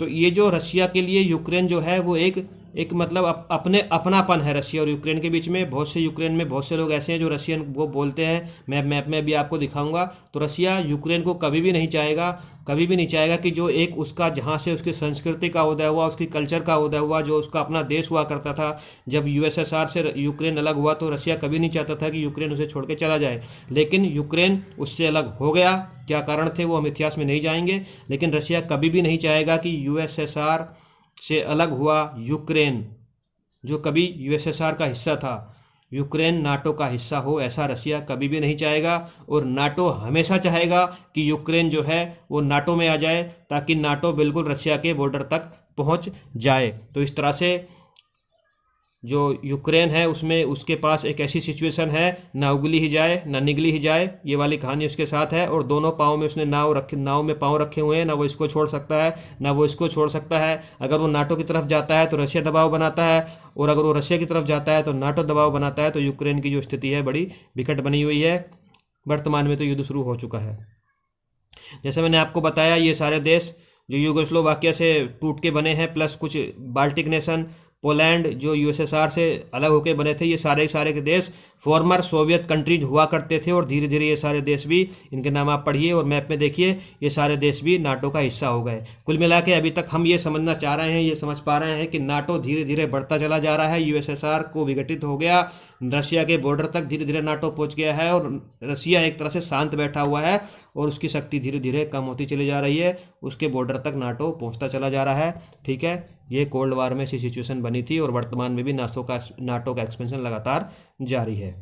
तो ये जो रशिया के लिए यूक्रेन जो है वो एक मतलब अपने अपनापन है रशिया और यूक्रेन के बीच में। बहुत से यूक्रेन में बहुत से लोग ऐसे हैं जो रशियन वो बोलते हैं, मैं मैप में भी आपको दिखाऊंगा। तो रशिया यूक्रेन को कभी भी नहीं चाहेगा कि जो एक उसका, जहाँ से उसकी संस्कृति का उदय हुआ, उसकी कल्चर का उदय हुआ, जो उसका अपना देश हुआ करता था। जब यूएसएसआर से यूक्रेन अलग हुआ तो रशिया कभी नहीं चाहता था कि यूक्रेन उसे छोड़ के चला जाए, लेकिन यूक्रेन उससे अलग हो गया। क्या कारण थे वो हम इतिहास में नहीं जाएंगे, लेकिन रशिया कभी भी नहीं चाहेगा कि यूएसएसआर से अलग हुआ यूक्रेन, जो कभी यूएसएसआर का हिस्सा था। यूक्रेन नाटो का हिस्सा हो, ऐसा रसिया कभी भी नहीं चाहेगा। और नाटो हमेशा चाहेगा कि यूक्रेन जो है वो नाटो में आ जाए, ताकि नाटो बिल्कुल रसिया के बॉर्डर तक पहुंच जाए। तो इस तरह से जो यूक्रेन है उसमें उसके पास एक ऐसी सिचुएशन है, ना उगली ही जाए ना निगली ही जाए, ये वाली कहानी उसके साथ है। और दोनों पाँव में उसने नाव में पाँव रखे हुए हैं, ना वो इसको छोड़ सकता है ना वो इसको छोड़ सकता है। अगर वो नाटो की तरफ जाता है तो रशिया दबाव बनाता है, और अगर वो रशिया की तरफ जाता है तो नाटो दबाव बनाता है। तो यूक्रेन की जो स्थिति है बड़ी विकट बनी हुई है। वर्तमान में तो युद्ध शुरू हो चुका है। जैसे मैंने आपको बताया, ये सारे देश जो यूगोस्लोवाकिया से टूट के बने हैं, प्लस कुछ बाल्टिक नेशन, पोलैंड जो यूएसएसआर से अलग होकर बने थे, ये सारे के देश फॉर्मर सोवियत कंट्रीज हुआ करते थे। और धीरे धीरे ये सारे देश भी, इनके नाम आप पढ़िए और मैप में देखिए, ये सारे देश भी नाटो का हिस्सा हो गए। कुल मिला के अभी तक हम ये समझना चाह रहे हैं, ये समझ पा रहे हैं कि नाटो धीरे धीरे बढ़ता चला जा रहा है। यूएसएसआर को विघटित हो गया, रशिया के बॉर्डर तक धीरे धीरे नाटो पहुंच गया है, और रशिया एक तरह से शांत बैठा हुआ है और उसकी शक्ति धीरे धीरे कम होती चली जा रही है। उसके बॉर्डर तक नाटो पहुंचता चला जा रहा है। ठीक है, ये कोल्ड वार में ऐसी सिचुएशन बनी थी, और वर्तमान में भी नाटो का एक्सपेंशन लगातार जारी है।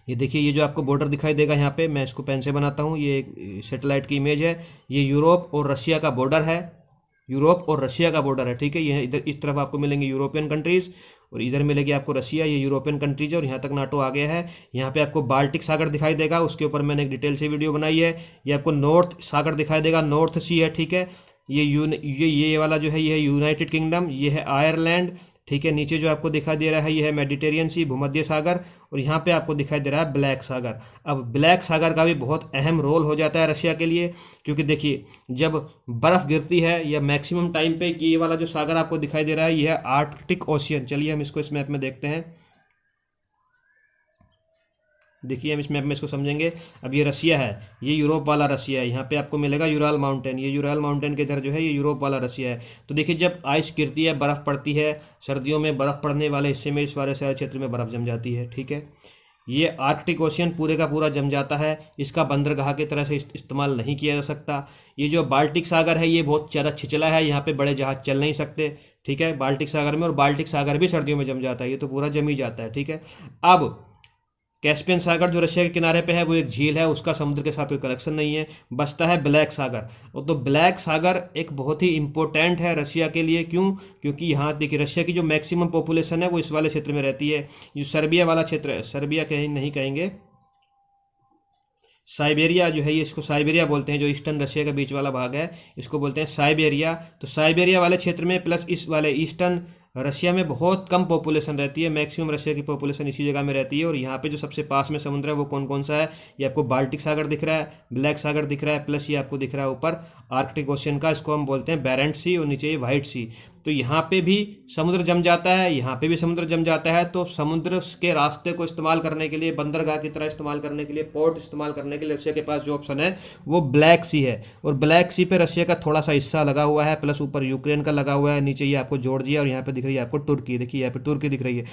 ये देखिए, ये जो आपको बॉर्डर दिखाई देगा यहाँ पे, मैं इसको पेन से बनाता हूँ, ये एक सैटेलाइट की इमेज है। ये यूरोप और रशिया का बॉर्डर है, यूरोप और रशिया का बॉर्डर है। ठीक है, ये इधर इस तरफ आपको मिलेंगे यूरोपियन कंट्रीज, और इधर मिलेगी आपको रशिया। ये यूरोपियन कंट्रीज है, और यहाँ तक नाटो आ गया है। यहाँ पे आपको बाल्टिक सागर दिखाई देगा, उसके ऊपर मैंने एक डिटेल से वीडियो बनाई है। ये आपको नॉर्थ सागर दिखाई देगा, नॉर्थ सी है। ठीक है, ये वाला जो है ये है यूनाइटेड किंगडम, ये है आयरलैंड। ठीक है, नीचे जो आपको दिखाई दे रहा है ये है मेडिटेरियन सी, भूमध्य सागर, और यहाँ पे आपको दिखाई दे रहा है ब्लैक सागर। अब ब्लैक सागर का भी बहुत अहम रोल हो जाता है रशिया के लिए, क्योंकि देखिए जब बर्फ़ गिरती है या मैक्सिमम टाइम पे, ये वाला जो सागर आपको दिखाई दे रहा है ये है आर्कटिक ओशियन। चलिए हम इसको इस मैप में देखते हैं। देखिए हम इस मैप में इसको समझेंगे। अब ये रसिया है, ये यूरोप वाला रसिया है। यहाँ पे आपको मिलेगा यूराल माउंटेन, ये यूराल माउंटेन के इधर जो है ये यूरोप वाला रसिया है। तो देखिए जब आइस गिरती है, बर्फ़ पड़ती है, सर्दियों में बर्फ़ पड़ने वाले हिस्से में, इस वाले सारे क्षेत्र में बर्फ़ जम जाती है। ठीक है, ये आर्कटिक ओशियन पूरे का पूरा जम जाता है, इसका बंदरगाह की तरह से इस्तेमाल नहीं किया जा सकता। ये जो बाल्टिक सागर है ये बहुत ज़्यादा छिछला है, यहाँ पे बड़े जहाज चल नहीं सकते। ठीक है, बाल्टिक सागर में, और बाल्टिक सागर भी सर्दियों में जम जाता है, ये तो पूरा जम ही जाता है। ठीक है, अब कैस्पियन सागर जो रशिया के किनारे पे है वो एक झील है, उसका समुद्र के साथ कोई कनेक्शन नहीं है। बचता है ब्लैक सागर, और तो ब्लैक सागर एक बहुत ही इंपॉर्टेंट है रशिया के लिए। क्यों? क्योंकि यहाँ देखिए रशिया की जो मैक्सिमम पॉपुलेशन है वो इस वाले क्षेत्र में रहती है। जो सर्बिया वाला क्षेत्र है, सर्बिया कहीं नहीं कहेंगे, साइबेरिया जो है, ये इसको साइबेरिया बोलते हैं, जो ईस्टर्न रशिया का बीच वाला भाग है इसको बोलते हैं साइबेरिया। तो साइबेरिया वाले क्षेत्र में प्लस इस वाले ईस्टर्न रशिया में बहुत कम पॉपुलेशन रहती है, मैक्सिमम रशिया की पॉपुलेशन इसी जगह में रहती है। और यहाँ पे जो सबसे पास में समुद्र है वो कौन कौन सा है? ये आपको बाल्टिक सागर दिख रहा है, ब्लैक सागर दिख रहा है, प्लस ये आपको दिख रहा है ऊपर आर्कटिक ओशियन का, इसको हम बोलते हैं बैरेंट सी, और नीचे ये व्हाइट सी। तो यहाँ पे भी समुद्र जम जाता है, यहाँ पे भी समुद्र जम जाता है। तो समुद्र के रास्ते को इस्तेमाल करने के लिए, बंदरगाह की तरह इस्तेमाल करने के लिए, पोर्ट इस्तेमाल करने के लिए रशिया के पास जो ऑप्शन है वो ब्लैक सी है। और ब्लैक सी पे रशिया का थोड़ा सा हिस्सा लगा हुआ है, प्लस ऊपर यूक्रेन का लगा हुआ है, नीचे ये आपको जॉर्जिया, और यहाँ पे दिख रही है आपको तुर्की। देखिए यहाँ पे तुर्की दिख रही है,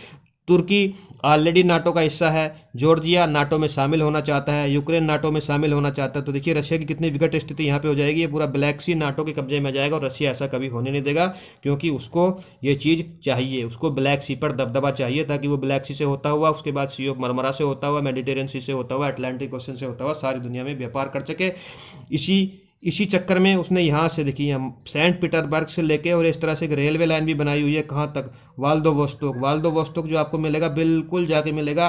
तुर्की ऑलरेडी नाटो का हिस्सा है, जॉर्जिया नाटो में शामिल होना चाहता है, यूक्रेन नाटो में शामिल होना चाहता है। तो देखिए रशिया की कितनी विकट स्थिति यहाँ पे हो जाएगी, ये पूरा ब्लैक सी नाटो के कब्जे में आ जाएगा। और रशिया ऐसा कभी होने नहीं देगा, क्योंकि उसको ये चीज़ चाहिए, उसको ब्लैक सी पर दबदबा चाहिए, ताकि वो ब्लैक सी से होता हुआ, उसके बाद सी ऑफ मरमरा से होता हुआ, मेडिटेरियन सी से होता हुआ, अटलांटिक ओशन से होता हुआ सारी दुनिया में व्यापार कर सके। इसी चक्कर में उसने यहाँ से देखिए, हम सेंट पीटर्सबर्ग से लेके, और इस तरह से एक रेलवे लाइन भी बनाई हुई है, कहाँ तक? वाल्दोवोस्तोक। वाल्दोवोस्तोक जो आपको मिलेगा बिल्कुल जाके मिलेगा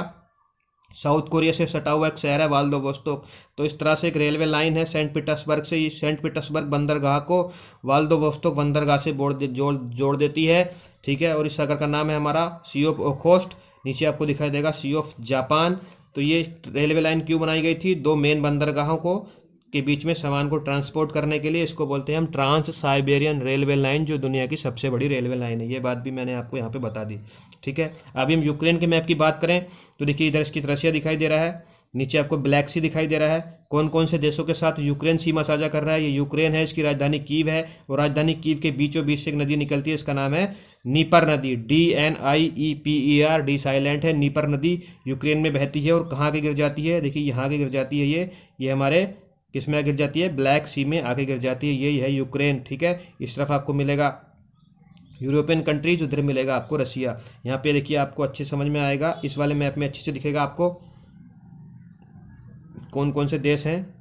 साउथ कोरिया से सटा हुआ एक शहर है वाल्दोवोस्तोक। तो इस तरह से एक रेलवे लाइन है सेंट पीटर्सबर्ग से, ये सेंट पीटर्सबर्ग बंदरगाह को वाल्दोवोस्तोक बंदरगाह से जोड़ देती है। ठीक है, और इस सागर का नाम है हमारा सी ऑफ ओखोस्ट, नीचे आपको दिखाई देगा सी ऑफ जापान। तो ये रेलवे लाइन क्यों बनाई गई थी? दो मेन बंदरगाहों को के बीच में सामान को ट्रांसपोर्ट करने के लिए। इसको बोलते हैं हम ट्रांस साइबेरियन रेलवे लाइन, जो दुनिया की सबसे बड़ी रेलवे लाइन है। ये बात भी मैंने आपको यहाँ पे बता दी। ठीक है, अभी हम यूक्रेन के मैप की बात करें तो देखिए इधर इसकी रशिया दिखाई दे रहा है, नीचे आपको ब्लैक सी दिखाई दे रहा है। कौन कौन से देशों के साथ यूक्रेन सीमा साझा कर रहा है? ये यूक्रेन है, इसकी राजधानी कीव है, और राजधानी कीव के बीचों बीच से एक नदी निकलती है, इसका नाम है नीपर नदी, DNIEPER, डी साइलेंट है। नीपर नदी यूक्रेन में बहती है, और कहाँ के गिर जाती है? देखिए यहाँ के गिर जाती है, ये हमारे किस में गिर जाती है? ब्लैक सी में आके गिर जाती है, यही है यूक्रेन। ठीक है, इस तरफ आपको मिलेगा यूरोपियन कंट्रीज, उधर मिलेगा आपको रसिया। यहाँ पे देखिए आपको अच्छे समझ में आएगा, इस वाले मैप में अच्छे से दिखेगा आपको कौन कौन से देश हैं।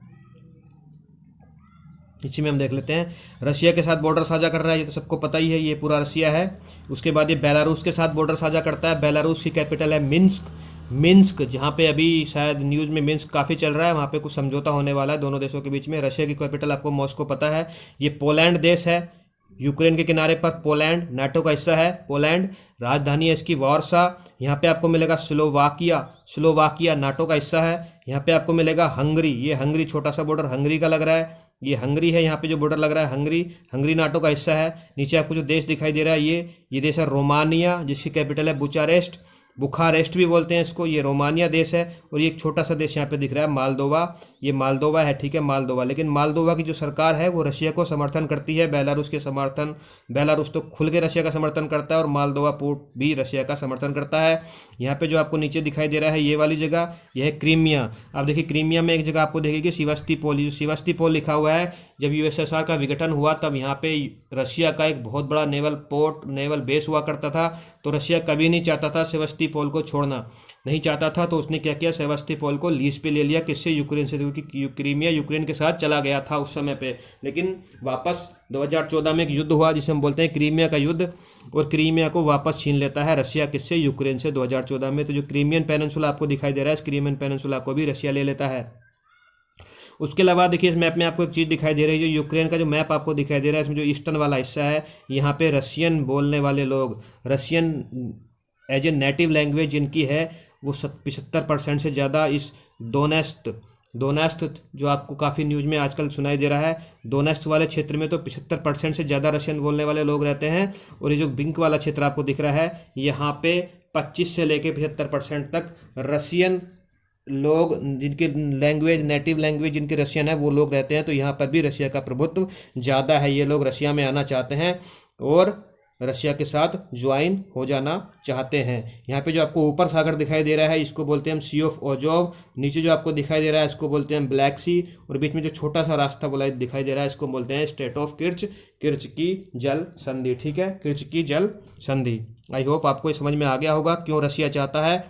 इसी में हम देख लेते हैं। रशिया के साथ बॉर्डर साझा कर रहा है, ये तो सबको पता ही है, ये पूरा रशिया है। उसके बाद ये बेलारूस के साथ बॉर्डर साझा करता है। बेलारूस की कैपिटल है मिन्स्क। मिन्स्क जहाँ पे अभी शायद न्यूज़ में मिन्स्क काफ़ी चल रहा है, वहाँ पे कुछ समझौता होने वाला है दोनों देशों के बीच में। रशिया की कैपिटल आपको मॉस्को पता है। ये पोलैंड देश है, यूक्रेन के किनारे पर पोलैंड, नाटो का हिस्सा है पोलैंड। राजधानी है इसकी वारसा। यहाँ पे आपको मिलेगा स्लोवाकिया, स्लोवाकिया नाटो का हिस्सा है। यहाँ पे आपको मिलेगा हंगरी, ये हंगरी छोटा सा बॉर्डर हंगरी का लग रहा है, ये हंगरी है। यहाँ पे जो बॉर्डर लग रहा है हंगरी, हंगरी नाटो का हिस्सा है। नीचे आपको जो देश दिखाई दे रहा है ये देश है रोमानिया, जिसकी कैपिटल है बुचारेस्ट, बुखारेस्ट भी बोलते हैं इसको। ये रोमानिया देश है। और ये एक छोटा सा देश यहाँ पे दिख रहा है मालदोवा, ये मालदोवा है, ठीक है मालदोवा। लेकिन मालदोवा की जो सरकार है वो रशिया को समर्थन करती है, बेलारूस के समर्थन, बेलारूस तो खुल के रशिया का समर्थन करता है और मालदोवा पोर्ट भी रशिया का समर्थन करता है। यहाँ पे जो आपको नीचे दिखाई दे रहा है ये वाली जगह, यह है क्रीमिया। आप देखिए क्रीमिया में एक जगह आपको देखेगी सिवास्तिपोल, जो सिवास्तिपोल लिखा हुआ है। जब यूएसएसआर का विघटन हुआ तब यहाँ पे रशिया का एक बहुत बड़ा नेवल पोर्ट, नेवल बेस हुआ करता था। तो रशिया कभी नहीं चाहता था सेवास्टोपोल को छोड़ना, नहीं चाहता था। तो उसने क्या किया, सेवास्टोपोल को लीज पे ले लिया। किससे? यूक्रेन से, क्योंकि क्रीमिया यूक्रेन के साथ चला गया था उस समय पे। लेकिन वापस 2014 में एक युद्ध हुआ जिसे हम बोलते हैं क्रीमिया का युद्ध, और क्रीमिया को वापस छीन लेता है रशिया। किससे? यूक्रेन से 2014 में। तो जो क्रीमियन पेनिनसुला आपको दिखाई दे रहा है, इस क्रीमियन पेनिनसुला को भी रशिया ले लेता है। उसके अलावा देखिए इस मैप में आपको एक चीज़ दिखाई दे रही है, जो यूक्रेन का जो मैप आपको दिखाई दे रहा है, इसमें जो ईस्टर्न वाला हिस्सा है, यहाँ पे रशियन बोलने वाले लोग, Russian as a native language जिनकी है वो 75% से ज़्यादा इस डोनेस्क, डोनेस्क जो आपको काफ़ी न्यूज़ में आजकल सुनाई दे रहा है, डोनेस्क वाले क्षेत्र में तो 75% से ज़्यादा रशियन बोलने वाले लोग रहते हैं। और ये जो बिंक वाला क्षेत्र आपको दिख रहा है, यहाँ पे 25 से लेके 75% तक रशियन लोग, जिनकी लैंग्वेज, नेटिव लैंग्वेज जिनकी रशियन है, वो लोग रहते हैं। तो यहाँ पर भी रशिया का प्रभुत्व ज़्यादा है। ये लोग रशिया में आना चाहते हैं और रशिया के साथ ज्वाइन हो जाना चाहते हैं। यहाँ पे जो आपको ऊपर सागर दिखाई दे रहा है, इसको बोलते हैं हम सी ऑफ ओजोव। नीचे जो आपको दिखाई दे रहा है, इसको बोलते हैं ब्लैक सी। और बीच में जो छोटा सा रास्ता बोला दिखाई दे रहा है, इसको बोलते हैं स्टेट ऑफ किर्च, किर्च की जल संधि। ठीक है, किर्च की जल संधि। आई होप आपको समझ में आ गया होगा क्यों रशिया चाहता है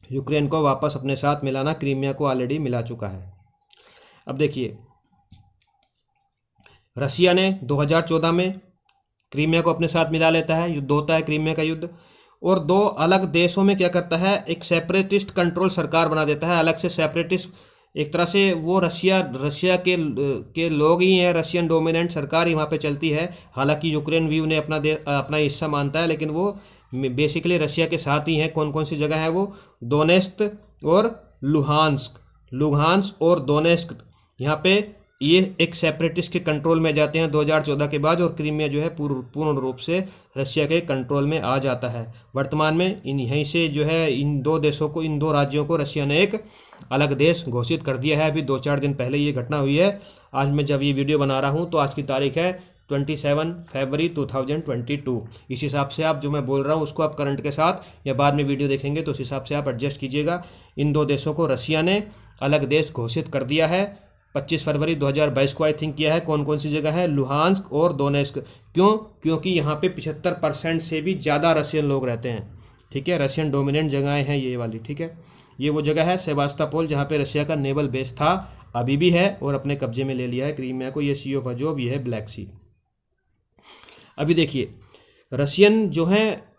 यूक्रेन को वापस अपने साथ मिलाना। क्रीमिया को ऑलरेडी मिला चुका है। अब देखिए, रशिया ने 2014 में क्रीमिया को अपने साथ मिला लेता है, युद्ध होता है क्रीमिया का युद्ध। और दो अलग देशों में क्या करता है, एक सेपरेटिस्ट कंट्रोल सरकार बना देता है, अलग से सेपरेटिस्ट। एक तरह से वो रशिया के लोग ही हैं, रशियन डोमिनेंट सरकार ही वहाँ पे चलती है। हालांकि यूक्रेन भी उन्हें अपना हिस्सा मानता है, लेकिन वो बेसिकली रशिया के साथ ही हैं। कौन कौन सी जगह है वो? दोनेत्स्क और लुहांस्क, लुहांस्क और दोनेत्स्क, यहाँ पे ये एक सेपरेटिस्ट के कंट्रोल में जाते हैं 2014 के बाद। और क्रीमिया जो है पूर्ण रूप से रशिया के कंट्रोल में आ जाता है। वर्तमान में यहीं से जो है इन दो देशों को, इन दो राज्यों को रशिया ने एक अलग देश घोषित कर दिया है। अभी 2-4 दिन पहले ये घटना हुई है। आज मैं जब ये वीडियो बना रहा हूँ तो आज की तारीख है 27 फरवरी 2022। इस हिसाब से आप जो मैं बोल रहा हूँ उसको आप करंट के साथ या बाद में वीडियो देखेंगे तो उस हिसाब से आप एडजस्ट कीजिएगा। इन दो देशों को रशिया ने अलग देश घोषित कर दिया है 25 फरवरी 2022 को आई थिंक किया है। कौन कौन सी जगह है? लुहांस्क और दोनेत्स्क। क्यों? क्योंकि यहाँ पे 75% से भी ज़्यादा रशियन लोग रहते हैं। ठीक है, रशियन डोमिनेंट जगहें हैं ये वाली। ठीक है, ये वो जगह है सेवास्टोपोल जहाँ पे रशिया का नेवल बेस था, अभी भी है, और अपने कब्जे में ले लिया है क्रीमिया को। ये सी ऑफ अजोव, ये है ब्लैक सी। अभी देखिए, रशियन जो है,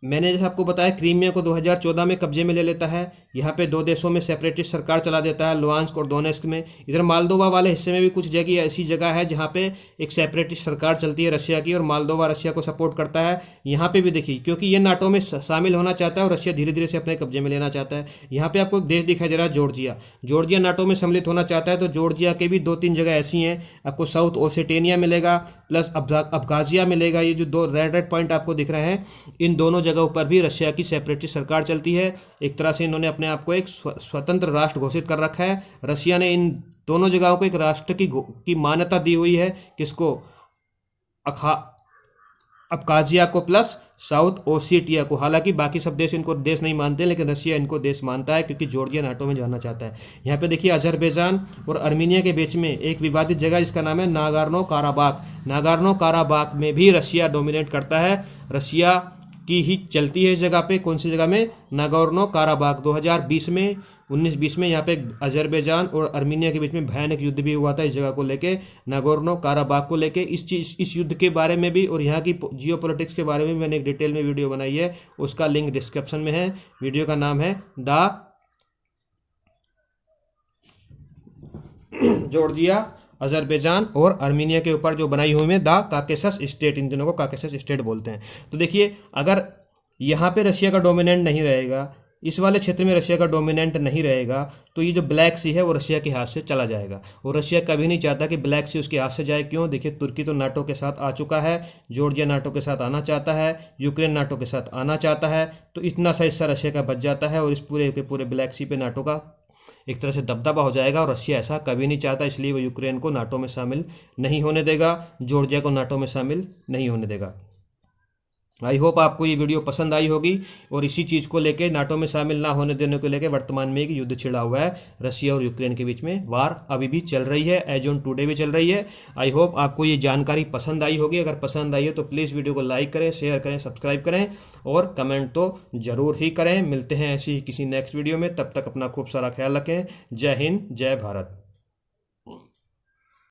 मैंने जैसे आपको बताया क्रीमिया को 2014 में कब्जे में ले लेता है। यहाँ पे दो देशों में सेपरेटिस्ट सरकार चला देता है, लुहांस्क और दोनेत्स्क में। इधर मालदोवा वाले हिस्से में भी कुछ जगह ऐसी जगह है जहाँ पे एक सेपरेटिस्ट सरकार चलती है रशिया की, और मालदोवा रशिया को सपोर्ट करता है। यहाँ पे भी देखिए, क्योंकि ये नाटो में शामिल होना चाहता है और रशिया धीरे धीरे से अपने कब्जे में लेना चाहता है। यहाँ पे आपको एक देश दिखाई दे रहा है जॉर्जिया। जॉर्जिया नाटो में सम्मिलित होना चाहता है। तो जॉर्जिया के भी 2-3 जगह ऐसी हैं। आपको साउथ ओसेटेनिया मिलेगा, प्लस अब्खाजिया मिलेगा। ये जो दो रेड पॉइंट आपको दिख रहे हैं, इन दोनों जगहों पर भी रशिया की सेपरेटिस्ट सरकार चलती है। एक तरह से इन्होंने अपने आप को एक स्वतंत्र राष्ट्र घोषित कर रखा है। रशिया ने इन दोनों जगहों को एक राष्ट्र की मान्यता दी हुई है। किसको? अबकाजिया को प्लस साउथ ओसेटिया को। हालांकि बाकी सब देश इनको देश नहीं मानते, लेकिन रशिया इनको देश मानता है क्योंकि जॉर्जिया नाटो में जाना चाहता है। यहाँ पे देखिए अजरबैजान और अर्मीनिया के बीच में एक विवादित जगह जिसका नाम है नागोर्नो काराबाख। नागोर्नो काराबाख में भी रशिया डोमिनेट करता है, रशिया की ही चलती है इस जगह पे। कौन सी जगह में? Nagorno Karabakh. 2020 में 19-20 में यहाँ पे अजरबैजान और अर्मीनिया के बीच में भयानक युद्ध भी हुआ था इस जगह को लेके, नागोर्नो काराबाख को लेके। इस युद्ध के बारे में भी और यहाँ की जियोपॉलिटिक्स के बारे में मैंने एक डिटेल में वीडियो बनाई है, उसका लिंक डिस्क्रिप्शन में है। वीडियो का नाम है द जॉर्जिया, अजरबैजान और अर्मीनिया के ऊपर जो बनाई हुई है द काकेशस स्टेट। इन दोनों को काकेशस स्टेट बोलते हैं। तो देखिए, अगर यहाँ पे रशिया का डोमिनेंट नहीं रहेगा, इस वाले क्षेत्र में रशिया का डोमिनेंट नहीं रहेगा, तो ये जो ब्लैक सी है वो रशिया के हाथ से चला जाएगा। और रशिया कभी नहीं चाहता कि ब्लैक सी उसके हाथ से जाए। क्यों? देखिए, तुर्की तो नाटो के साथ आ चुका है, जॉर्जिया नाटो के साथ आना चाहता है, यूक्रेन नाटो के साथ आना चाहता है, तो इतना सा हिस्सा रशिया का बच जाता है और इस पूरे के पूरे ब्लैक सी पे नाटो का एक तरह से दबदबा हो जाएगा। और रशिया ऐसा कभी नहीं चाहता, इसलिए वो यूक्रेन को नाटो में शामिल नहीं होने देगा, जॉर्जिया को नाटो में शामिल नहीं होने देगा। आई होप आपको ये वीडियो पसंद आई होगी। और इसी चीज़ को लेके, नाटो में शामिल ना होने देने को लेके वर्तमान में एक युद्ध छिड़ा हुआ है रशिया और यूक्रेन के बीच में। वार अभी भी चल रही है, एज ऑन टुडे भी चल रही है। आई होप आपको ये जानकारी पसंद आई होगी। अगर पसंद आई है तो प्लीज़ वीडियो को लाइक करें, शेयर करें, सब्सक्राइब करें और कमेंट तो ज़रूर ही करें। मिलते हैं ऐसी ही किसी नेक्स्ट वीडियो में, तब तक अपना खूब सारा ख्याल रखें। जय हिंद, जय भारत।